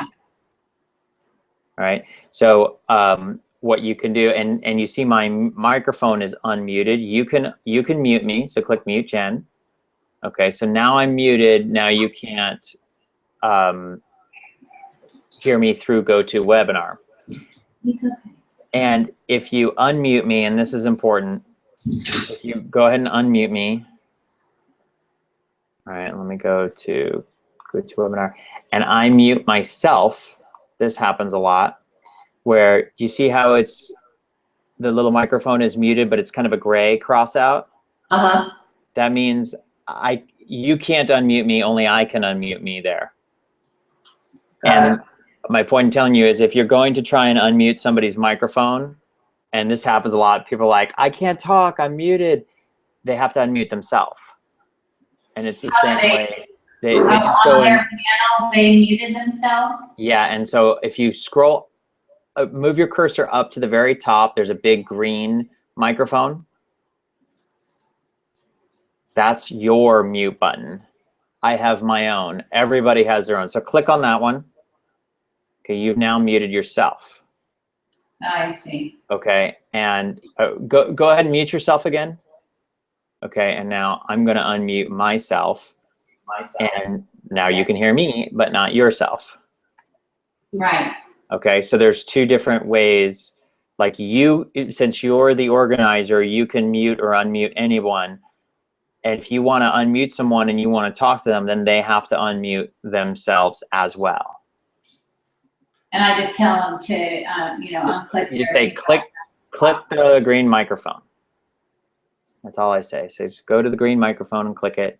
All right. So what you can do, and you see my microphone is unmuted. You can mute me. So click mute Jen. Okay. So now I'm muted. Now you can't hear me through GoToWebinar. He's okay. And if you unmute me, and this is important, if you go ahead and unmute me. All right, let me go to GoToWebinar. And I mute myself. This happens a lot, where you see how the little microphone is muted, but it's kind of a gray cross out. Uh-huh. That means you can't unmute me, only I can unmute me there. And my point in telling you is if you're going to try and unmute somebody's microphone, and this happens a lot, people are like, I can't talk, I'm muted. They have to unmute themselves. And it's the same way. They just go on their in. panel, they muted themselves? Yeah, and so if you scroll, move your cursor up to the very top, there's a big green microphone. That's your mute button. I have my own. Everybody has their own. So click on that one. Okay, you've now muted yourself. I see. Okay, and go ahead and mute yourself again. Okay, and now I'm going to unmute myself. And now you can hear me, but not yourself. Right. Okay, so there's two different ways. Like since you're the organizer, you can mute or unmute anyone. And if you want to unmute someone and you want to talk to them, then they have to unmute themselves as well. And I just tell them to, unclick. You just say click the green microphone. That's all I say. So just go to the green microphone and click it,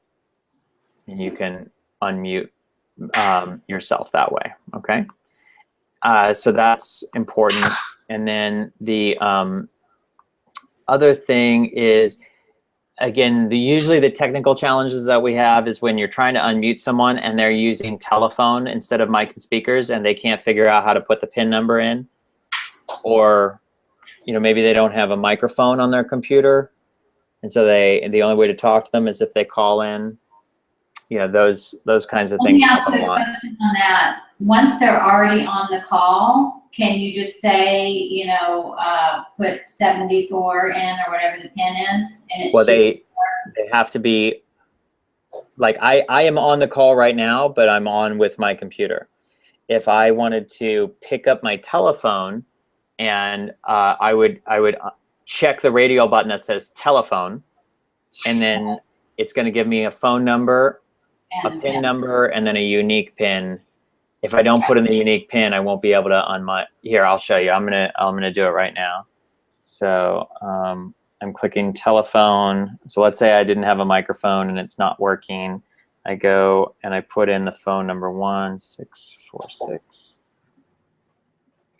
and you can unmute yourself that way. Okay. So that's important. And then the other thing is, again, usually the technical challenges that we have is when you're trying to unmute someone and they're using telephone instead of mic and speakers, and they can't figure out how to put the PIN number in, or maybe they don't have a microphone on their computer, and so the only way to talk to them is if they call in. Those kinds of things. Let me ask you a question on that. Once they're already on the call, can you just say, put 74 in or whatever the PIN is? And Well, they have to be, like, I am on the call right now, but I'm on with my computer. If I wanted to pick up my telephone, and I would check the radio button that says telephone, and then it's going to give me a phone number, a PIN number, and then a unique PIN. If I don't put in the unique PIN, I won't be able to here, I'll show you. I'm gonna do it right now. So I'm clicking telephone. So let's say I didn't have a microphone and it's not working. I go and I put in the phone number 1646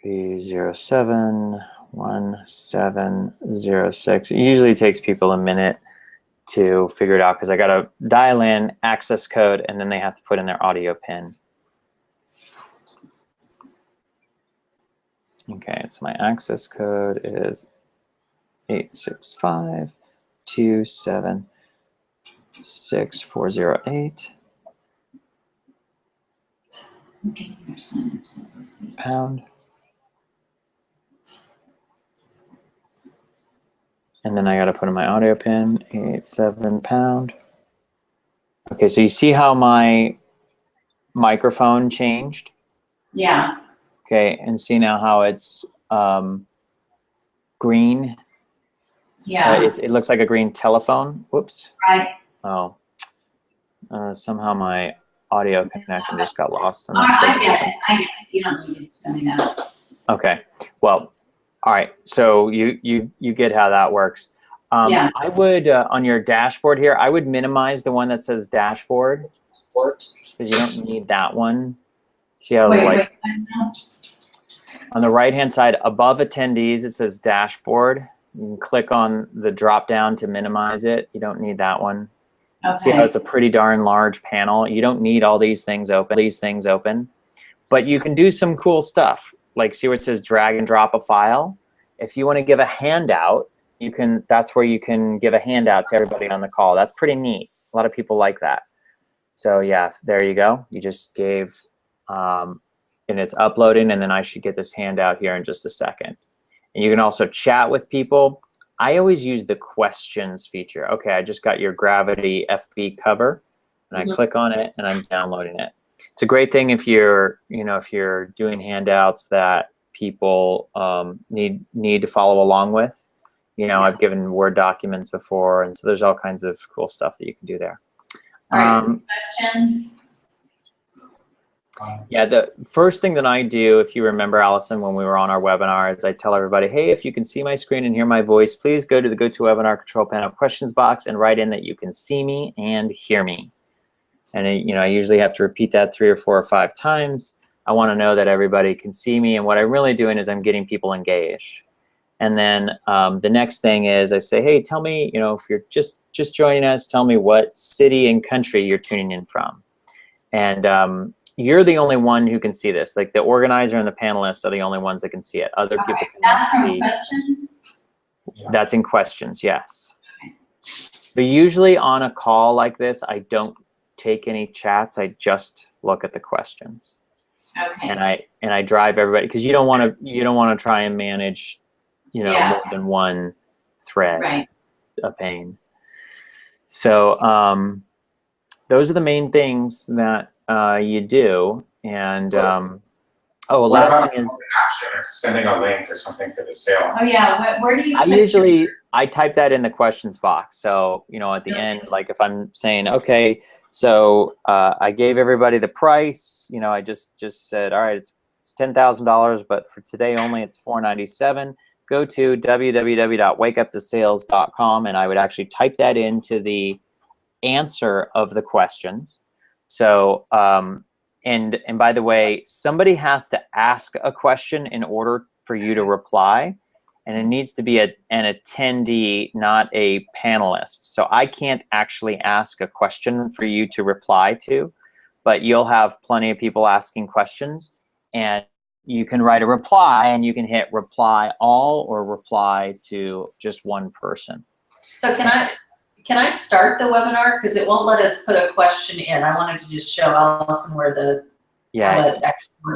307 1706. It usually takes people a minute to figure it out because I got to dial in access code and then they have to put in their audio PIN. Okay, so my access code is 865276408. I'm getting your sign-ups as we speak. Pound. And then I got to put in my audio pin, 87 pound. Okay, so you see how my microphone changed? Yeah, Okay, and see now how it's green? yeah, It looks like a green telephone. Whoops. right. Oh, somehow my audio connection just got lost. I'm All not right, sure I what get happened. it, I get it. You don't need to tell me that. Okay, well, all right. So you get how that works. Yeah. I would on your dashboard here, I would minimize the one that says dashboard because you don't need that one. See how Wait, like wait, I know. on the right hand side above attendees it says dashboard. You can click on the drop down to minimize it. You don't need that one. See how Okay, it's a pretty darn large panel. You don't need all these things open. But you can do some cool stuff. Like see where it says drag and drop a file. If you want to give a handout, you can. That's where you can give a handout to everybody on the call. That's pretty neat. A lot of people like that. So yeah, there you go. You just gave, and it's uploading, and then I should get this handout here in just a second. And you can also chat with people. I always use the questions feature. Okay, I just got your Gravity FB cover, and I click on it, and I'm downloading it. It's a great thing if you're, if you're doing handouts that people need to follow along with. I've given Word documents before, and so there's all kinds of cool stuff that you can do there. all right, so questions? Yeah, the first thing that I do, if you remember, Allison, when we were on our webinar, is I tell everybody, hey, if you can see my screen and hear my voice, please go to the GoToWebinar control panel questions box and write in that you can see me and hear me. And I usually have to repeat that 3 or 4 or 5 times. I want to know that everybody can see me, and what I'm really doing is I'm getting people engaged. And then the next thing is I say, hey, tell me, if you're just joining us, tell me what city and country you're tuning in from. And you're the only one who can see this. Like the organizer and the panelists are the only ones that can see it. Other people cannot That's from see. questions? That's in questions, yes. But usually on a call like this, I don't take any chats. I just look at the questions. Okay. And I drive everybody, because you don't want to try and manage, Yeah. more than one thread. Right. A pain. So those are the main things that you do. And What last about thing is, action or sending a link or something for the sale? Oh, yeah, where do you? I type that in the questions box. So, at the end, like if I'm saying, okay, so I gave everybody the price, I just said, all right, it's $10,000, but for today only it's $497. Go to www.wakeuptosales.com, and I would actually type that into the answer of the questions. So, and by the way, somebody has to ask a question in order for you to reply. And it needs to be an attendee, not a panelist. So I can't actually ask a question for you to reply to, but you'll have plenty of people asking questions, and you can write a reply, and you can hit reply all or reply to just one person. So can I start the webinar? Because it won't let us put a question in. I wanted to just show Allison where the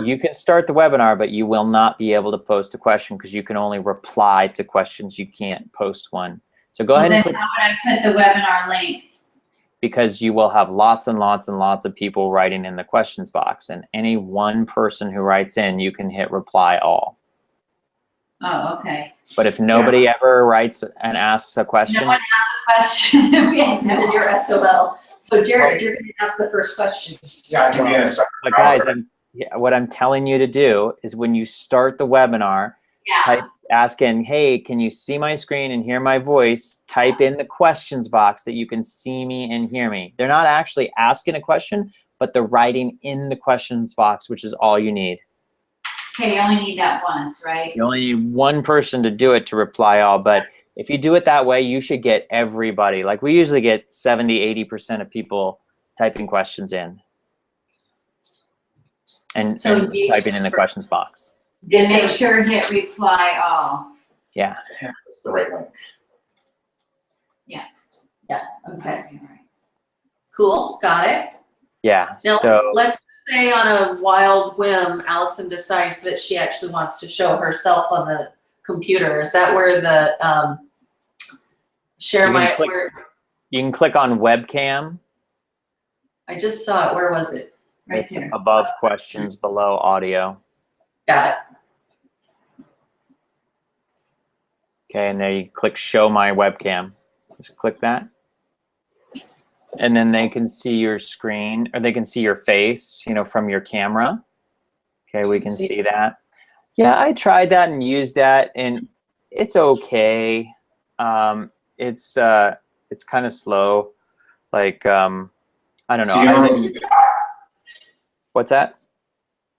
You can start the webinar, but you will not be able to post a question because you can only reply to questions. You can't post one. So go ahead and Then how would I put the webinar link? because you will have lots and lots and lots of people writing in the questions box, and any one person who writes in, you can hit reply all. Oh, okay. But if nobody ever writes and asks a question, No one asks a question. We have and then no. your SOL. So Jared, you're going to ask the first question. Yeah, I can be in a separate but guys, browser. what I'm telling you to do is when you start the webinar, Yeah. ask in, hey, can you see my screen and hear my voice? Type in the questions box that you can see me and hear me. They're not actually asking a question, but they're writing in the questions box, which is all you need. Okay, you only need that once, right? You only need one person to do it to reply all, but if you do it that way, you should get everybody. Like we usually get 70–80% of people typing questions in and typing in the questions box. And make sure hit reply all. Yeah. Yeah, that's the right link. Okay. Cool. Got it. Yeah. Now So let's say on a wild whim, Allison decides that she actually wants to show herself on the computer. Is that where the Share You can my, click- where, You can click on webcam. I just saw it, where was it? Right It's there. above questions, below audio. Got it. Okay, and there you click show my webcam. Just click that. And then they can see your screen, or they can see your face, you know, from your camera. Okay, we can see that. Yeah, I tried that and used that, and it's okay. It's kind of slow. Like, I don't know. Do you normally, What's that?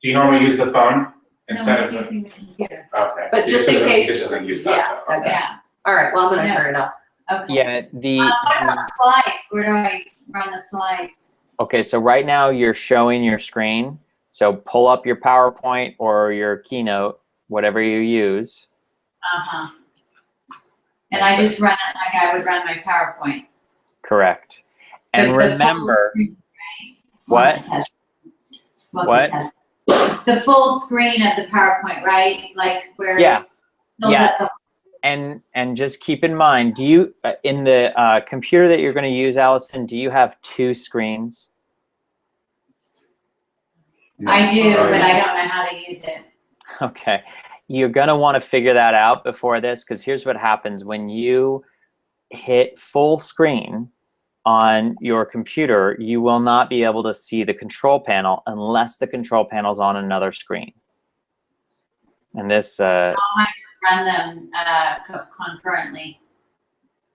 do you normally use the phone No instead one's of? using the computer. Okay. But just in This isn't- case- This isn't used yeah, that though. Okay. Yeah, All right, well, I'm gonna Yeah. turn it off. okay. Yeah, What about slides? Where do I run the slides? okay, so right now you're showing your screen. So pull up your PowerPoint or your Keynote, whatever you use. Uh-huh. And I just run it like I would run my PowerPoint. Correct. And The full remember, screen, right? What? Multitask. What? Multitask. The full screen of the PowerPoint, right? Like where Yeah. it's fills Yeah. up the and just keep in mind, do you, in the computer that you're going to use, Allison, do you have 2 screens? I do, Oh, but yeah. I don't know how to use it. Okay. You're going to want to figure that out before this, because here's what happens. When you hit full screen on your computer, you will not be able to see the control panel unless the control panel's on another screen. And this, Run them concurrently.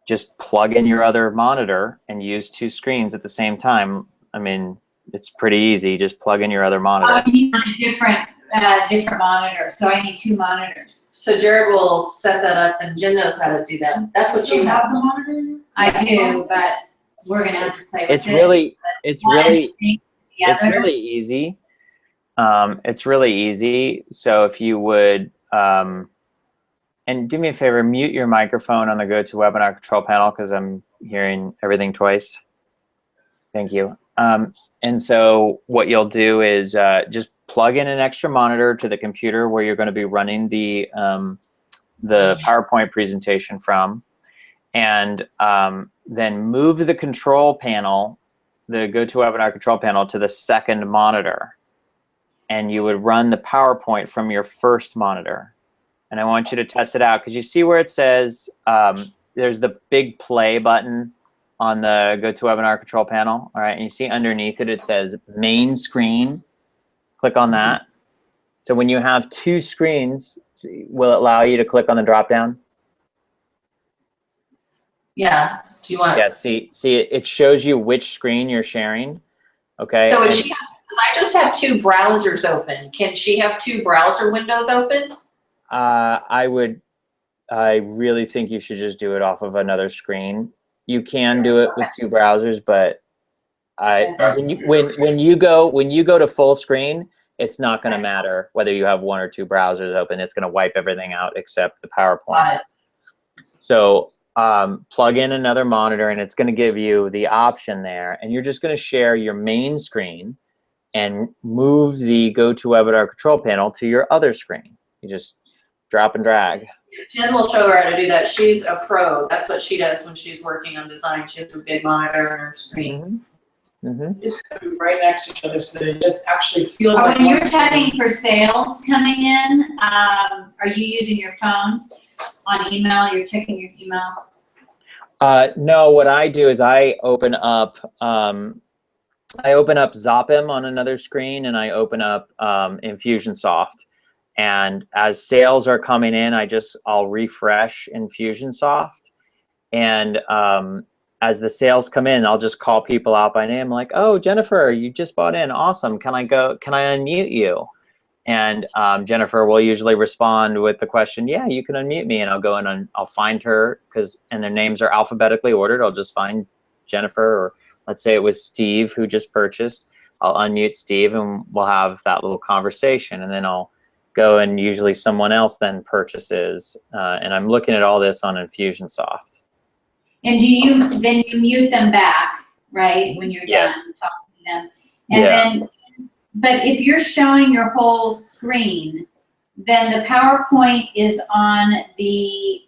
just plug in your other monitor and use 2 screens at the same time. I mean, it's pretty easy. Just plug in your other Oh, monitor. I need a different monitor, so I need 2 monitors. So Jared will set that up, and Jen knows how to do that. That's what you have. the monitor? I do, but we're gonna have to play with it. It's really, it's One is really, synced to the it's other. really easy. It's really easy. So if you would, and do me a favor, mute your microphone on the GoToWebinar control panel, because I'm hearing everything twice. Thank you. And so what you'll do is just plug in an extra monitor to the computer where you're going to be running the PowerPoint presentation from, and then move the control panel, the GoToWebinar control panel, to the second monitor, and you would run the PowerPoint from your first monitor. And I want you to test it out, because you see where it says there's the big play button on the GoToWebinar control panel, all right? And you see underneath it, it says main screen. Click on that. So when you have 2 screens, will it allow you to click on the drop down? Yeah, do you want? Yeah, see, it shows you which screen you're sharing, okay? So if And- she has, because I just have 2 browsers open, can she have 2 browser windows open? I really think you should just do it off of another screen. You can do it with 2 browsers, but when you go to full screen, it's not going to matter whether you have 1 or 2 browsers open. It's going to wipe everything out except the PowerPoint. Got it. So plug in another monitor, and it's going to give you the option there, and you're just going to share your main screen and move the GoToWebinar control panel to your other screen. You just drop and drag. Jen will show her how to do that. She's a pro. That's what she does when she's working on design. She has a big monitor on her screen. Just put them right next to each other so that it just actually feels Oh, like. when you're one tapping for sales coming in, are you using your phone on email? You're checking your email? No, what I do is I open up Zopim on another screen, and I open up Infusionsoft. And as sales are coming in, I'll refresh Infusionsoft. And as the sales come in, I'll just call people out by name, like, oh, Jennifer, you just bought in, awesome. Can I unmute you? And Jennifer will usually respond with the question, yeah, you can unmute me. And I'll go in and I'll find her, and their names are alphabetically ordered. I'll just find Jennifer, or let's say it was Steve who just purchased. I'll unmute Steve, and we'll have that little conversation. And then I'll go, and usually someone else then purchases. And I'm looking at all this on Infusionsoft. And then you mute them back, right, when you're done talking to them? And then, but if you're showing your whole screen, then the PowerPoint is on the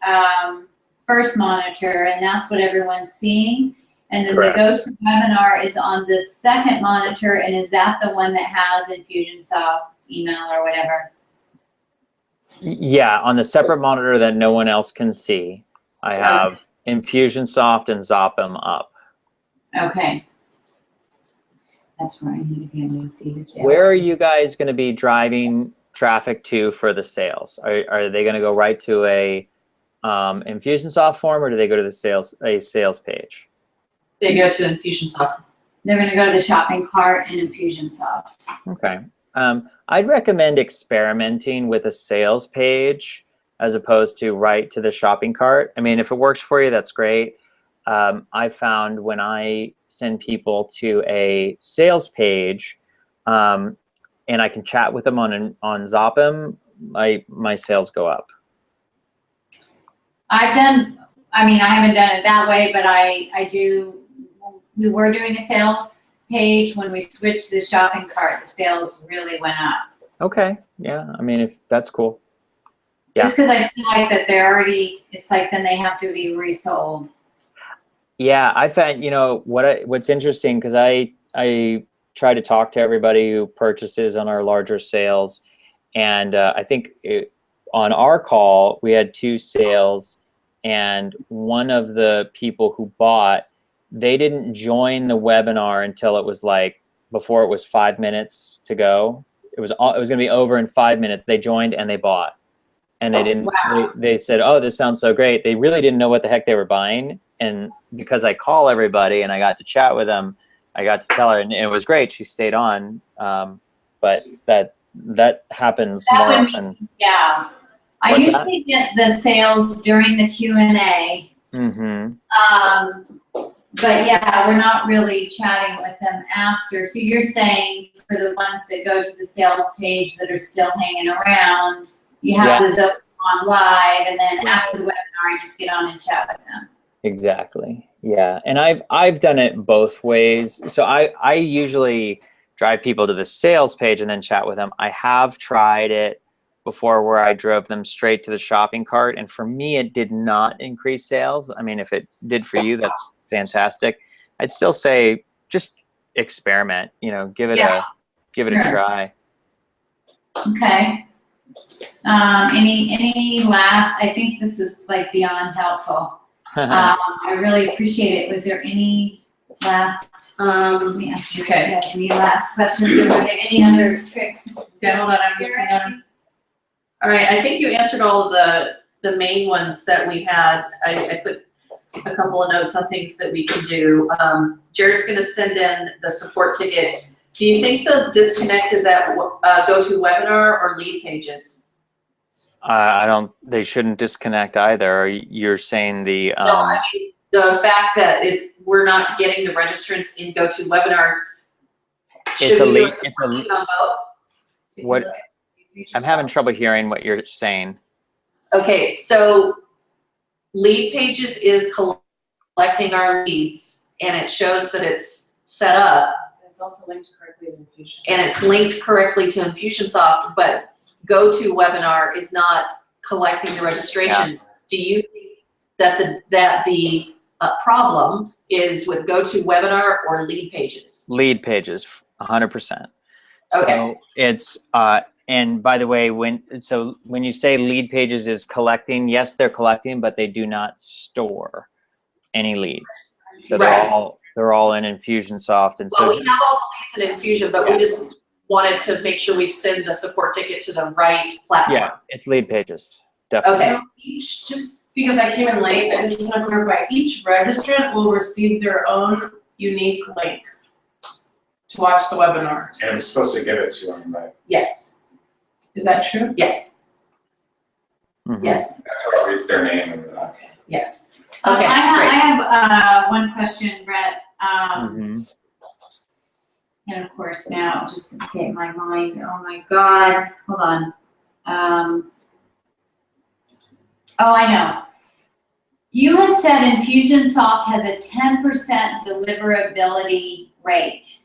first monitor, and that's what everyone's seeing. And then Correct. the GoToWebinar is on the second monitor, and is that the one that has Infusionsoft email or whatever? Yeah, on the separate monitor that no one else can see, I have Infusionsoft and Zopim up. Okay. That's where I need to be able to see the sales. Where are you guys going to be driving traffic to for the sales? Are they going to go right to a Infusionsoft form, or do they go to the sales page? They go to Infusionsoft. They're gonna go to the shopping cart in Infusionsoft. Okay. I'd recommend experimenting with a sales page as opposed to right to the shopping cart. I mean, if it works for you, that's great. I found when I send people to a sales page and I can chat with them on Zopim, my sales go up. I haven't done it that way, but we were doing a sales page. When we switched to the shopping cart, the sales really went up. Okay. Yeah, I mean, if that's cool. Yeah. Just because I feel like that they're already, it's like then they have to be resold. Yeah, I found, what's interesting, because I try to talk to everybody who purchases on our larger sales, and I think on our call we had 2 sales, and one of the people who bought, they didn't join the webinar until it was like before it was 5 minutes to go. It was going to be over in 5 minutes. They joined and they bought, and they didn't. Wow. They said, "Oh, this sounds so great." They really didn't know what the heck they were buying, and because I call everybody and I got to chat with them, I got to tell her, and it was great. She stayed on, but that happens more often. Yeah, I What's usually get the sales during the Q&A. Mm-hmm. But yeah, we're not really chatting with them after. So you're saying for the ones that go to the sales page that are still hanging around, you have the Zoom on live, and then after the webinar, you just get on and chat with them. Exactly. Yeah, and I've done it both ways. So I usually drive people to the sales page and then chat with them. I have tried it before where I drove them straight to the shopping cart, and for me it did not increase sales. I mean, if it did for you, that's fantastic. I'd still say just experiment, give it a try. Okay. Any last, I think this was like beyond helpful. I really appreciate it. Was there any last, let me ask you, Okay. any last questions, or were there any other tricks? Okay, hold on, all right, I think you answered all of the main ones that we had. I put a couple of notes on things that we can do. Jared's gonna send in the support ticket. Do you think the disconnect is at GoToWebinar or lead pages? They shouldn't disconnect either. You're saying the, No, I mean, the fact that we're not getting the registrants in GoToWebinar. It's a lead, it's a lead on both? what, I'm having trouble hearing what you're saying. Okay, so lead pages is collecting our leads, and it shows that it's set up. It's also linked correctly to Infusion. And it's linked correctly to Infusionsoft, but GoToWebinar is not collecting the registrations. Do you think that the problem is with GoToWebinar or lead pages? Lead pages, 100%. Okay. So it's and by the way, when you say lead pages is collecting, yes, they're collecting, but they do not store any leads. So they're all in Infusionsoft, and Well, so we have all the leads in Infusion, but we just wanted to make sure we send the support ticket to the right platform. yeah, it's lead pages, definitely. Okay. So each, just because I came in late, I just want to clarify, each registrant will receive their own unique link to watch the webinar. And I'm supposed to give it to them, but Yes, Is that true? yes, Mhm. yes. that's how it reads their name and Okay, I have one question, Brett. Mhm. And of course now it just escaped my mind. Oh my God, hold on. Oh, I know. You had said Infusionsoft has a 10% deliverability rate.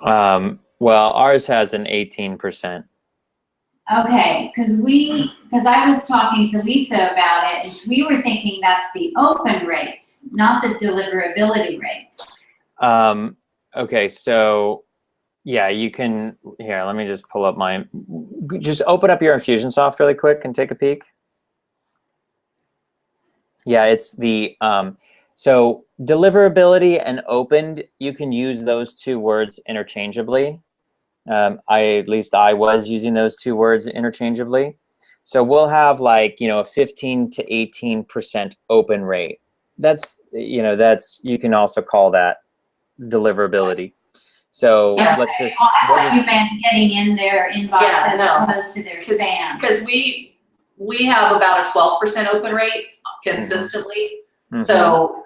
Well, ours has an 18%. Okay, because I was talking to Lisa about it, and we were thinking that's the open rate, not the deliverability rate. Okay, so yeah, you can, here, let me just pull up just open up your Infusionsoft really quick and take a peek. Yeah, it's the, so deliverability and opened, you can use those two words interchangeably. At least I was using those two words interchangeably. So we'll have like, a 15 to 18% open rate. That's, you can also call that deliverability. So Yeah, let's just. I thought you meant getting in their inbox Yeah, as no. opposed to their spam. Because we have about a 12% open rate consistently. Mhm. So,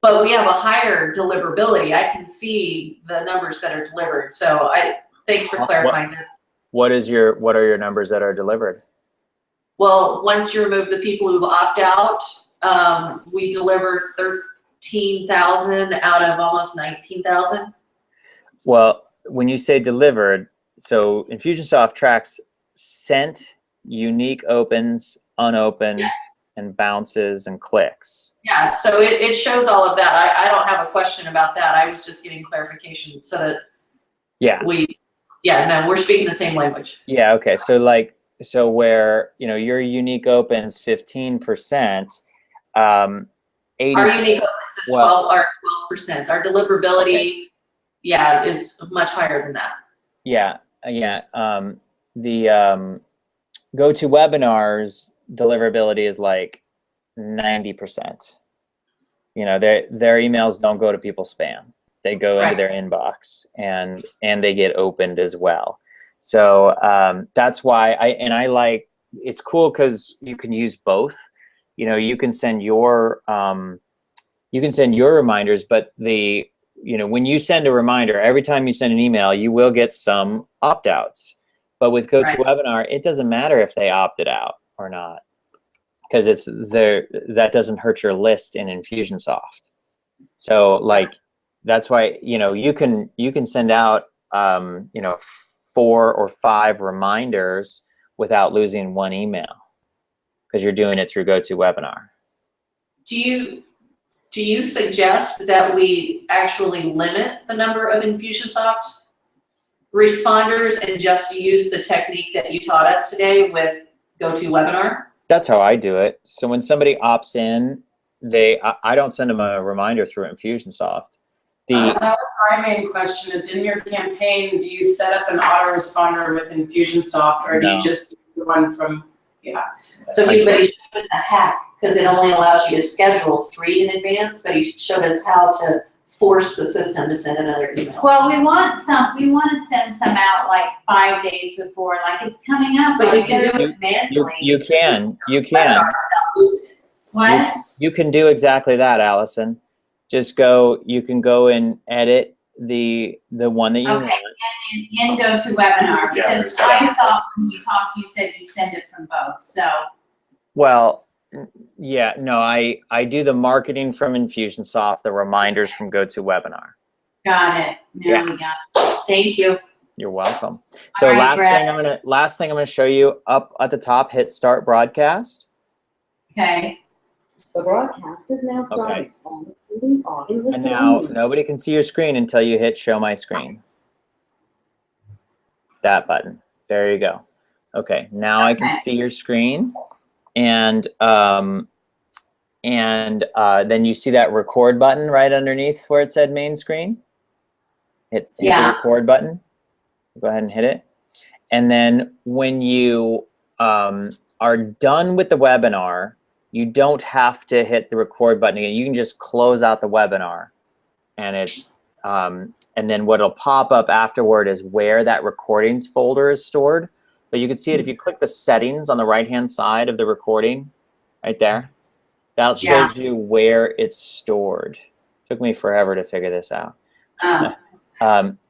but we have a higher deliverability. I can see the numbers that are delivered. So thanks for clarifying this. What are your numbers that are delivered? Well, once you remove the people who've opted out, we deliver 13,000 out of almost 19,000. Well, when you say delivered, so Infusionsoft tracks sent, unique opens, unopened, and bounces and clicks. Yeah, so it shows all of that. I don't have a question about that. I was just getting clarification so that we're speaking the same language. Yeah, okay. So where, your unique opens 15%, 80. Our unique opens is 12%. Our deliverability, is much higher than that. Yeah. The GoToWebinar's deliverability is like 90%. Their emails don't go to people's spam. They go into their inbox and they get opened as well. So that's why I like, it's cool because you can use both. You can send your reminders, but when you send a reminder, every time you send an email, you will get some opt-outs. But with GoToWebinar, it doesn't matter if they opted out or not, because that doesn't hurt your list in Infusionsoft. So that's why you can send out 4 or 5 reminders without losing one email because you're doing it through GoToWebinar. Do you suggest that we actually limit the number of Infusionsoft responders and just use the technique that you taught us today with GoToWebinar? That's how I do it. So when somebody opts in, I don't send them a reminder through Infusionsoft. That was my main question, is in your campaign, do you set up an autoresponder with Infusionsoft, or do you just use the one from, So everybody showed us a hack, because it only allows you to schedule 3 in advance, but he showed us how to force the system to send another email. Well, we want to send some out like 5 days before, like it's coming up. But you can do it manually. You can. What? You can do exactly that, Allison. You can go and edit the one that you want. In GoToWebinar, because I thought when you talked, you said you send it from both, so. Well, yeah, no, I do the marketing from Infusionsoft, the reminders from GoToWebinar. Got it. Now we got it. Thank you. You're welcome. So All right, last thing I'm gonna show you, up at the top, hit start broadcast. Okay. The broadcast is now starting. And now nobody can see your screen until you hit show my screen. That button. There you go. Okay, now I can see your screen. And then you see that record button right underneath where it said main screen. Hit the record button. Go ahead and hit it. And then when you are done with the webinar, you don't have to hit the record button again. You can just close out the webinar, and and then what'll pop up afterward is where that recordings folder is stored. But you can see it if you click the settings on the right-hand side of the recording, right there. That shows you where it's stored. Took me forever to figure this out.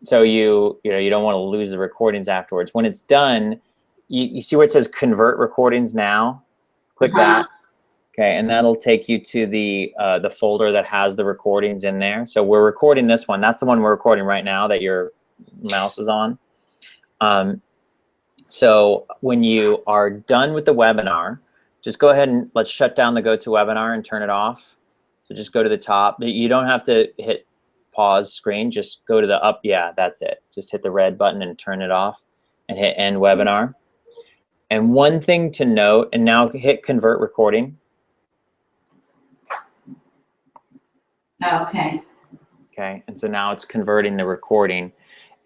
So you don't want to lose the recordings afterwards. When it's done, you see where it says convert recordings now. Click that. Okay, and that'll take you to the folder that has the recordings in there. So we're recording this one. That's the one we're recording right now that your mouse is on. So when you are done with the webinar, just go ahead and let's shut down the GoToWebinar and turn it off. So just go to the top. You don't have to hit pause screen, just go to the up. Yeah, that's it. Just hit the red button and turn it off and hit end webinar. And one thing to note, and now hit convert recording. Okay. Okay, and so now it's converting the recording.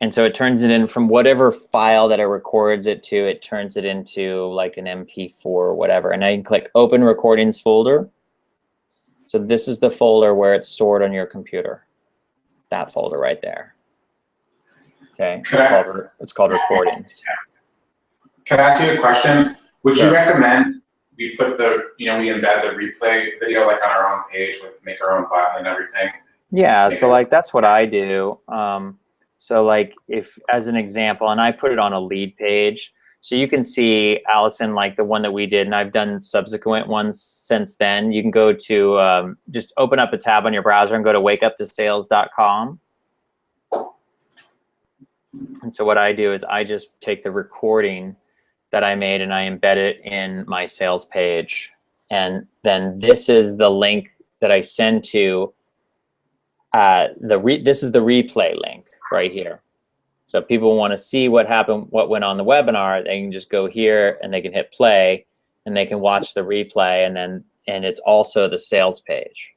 And so it turns it in from whatever file that it records it to, it turns it into like an MP4 or whatever. And I can click open recordings folder. So this is the folder where it's stored on your computer. That folder right there. Okay, it's called recordings. Can I ask you a question? Would Sure. you recommend we put the, we embed the replay video like on our own page, make our own button and everything? Yeah, so like that's what I do. So like if, as an example, and I put it on a lead page, so you can see, Allison, like the one that we did, and I've done subsequent ones since then. You can go to, just open up a tab on your browser and go to wakeuptosales.com. And so what I do is I just take the recording that I made and I embed it in my sales page. And then this is the link that I send to, this is the replay link right here. So if people want to see what happened, what went on the webinar, they can just go here and they can hit play and they can watch the replay, and it's also the sales page.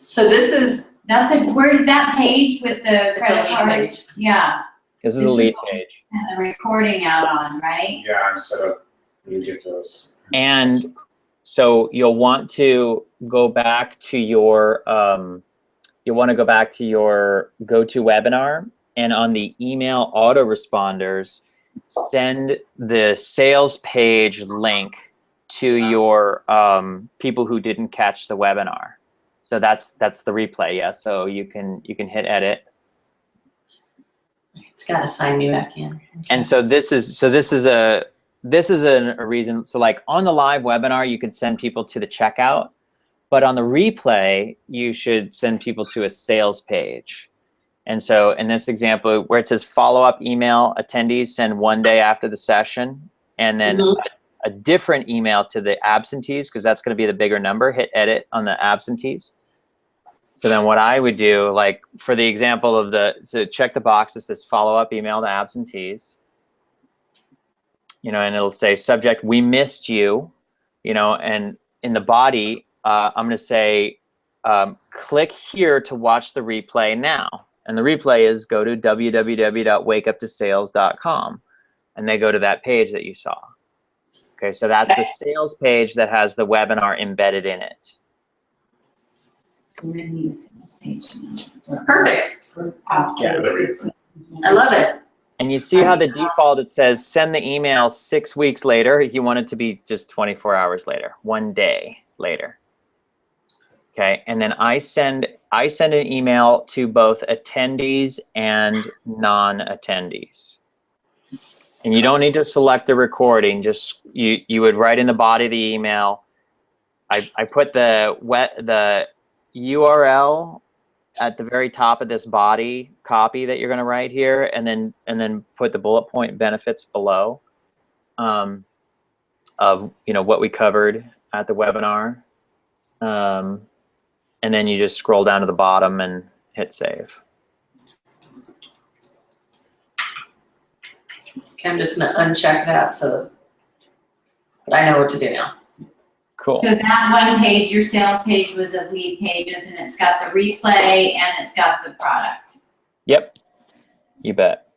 So this is, Where that page with the it's a credit lead card? page. Yeah, This is a lead page. and the recording out on, right? Yeah, I'm set up ridiculous. And so you'll want to go back to your, GoToWebinar, and on the email autoresponders, send the sales page link to your people who didn't catch the webinar. So that's the replay, yeah. So you can hit edit. It's got to sign me back in. And so this is a reason. So like on the live webinar, you could send people to the checkout, but on the replay, you should send people to a sales page. And so in this example, where it says follow-up email attendees send 1 day after the session, and then a different email to the absentees, because that's going to be the bigger number, hit edit on the absentees. So then what I would do, like for the example of so check the box that says follow-up email to absentees, and it'll say subject, we missed you, and in the body, I'm going to say, click here to watch the replay now. And the replay is go to www.wakeuptosales.com, and they go to that page that you saw. Okay, so that's the sales page that has the webinar embedded in it. Perfect. Yeah, I love it. And you see how the default, it says send the email 6 weeks later. You want it to be just 24 hours later, 1 day later. Okay, and then I send an email to both attendees and non-attendees. And you don't need to select the recording. Just you would write in the body of the email. I put the URL at the very top of this body copy that you're going to write here, and then put the bullet point benefits below of what we covered at the webinar. And then you just scroll down to the bottom and hit save. Okay, I'm just going to uncheck that but I know what to do now. Cool. So that one page, your sales page, was a lead pages, and it's got the replay and it's got the product. Yep, you bet.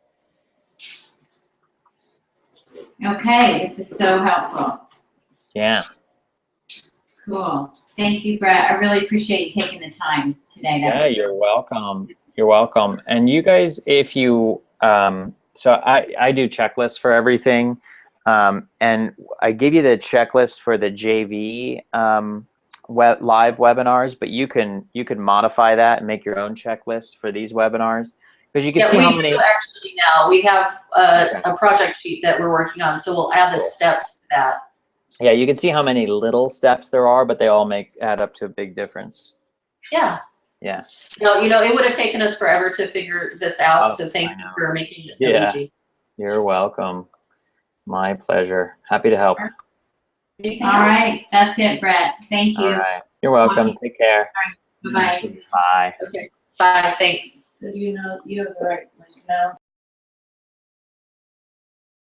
Okay, this is so helpful. Yeah. Cool. Thank you, Brett. I really appreciate you taking the time today. Yeah, you're welcome. You're welcome. And you guys, if you, so I do checklists for everything. And I give you the checklist for the JV live webinars, but you can modify that and make your own checklist for these webinars, because you can see how many. We do actually now. We have a project sheet that we're working on, so we'll add the steps to that. Yeah, you can see how many little steps there are, but they all add up to a big difference. Yeah. Yeah. No, it would have taken us forever to figure this out, so thank you for making it so easy. You're welcome. My pleasure. Happy to help. Anything All else? right, that's it, Brett. Thank All you. right. You're welcome. Take care. Bye-bye. Bye. Okay, bye, thanks. So do you know, you have the right link now?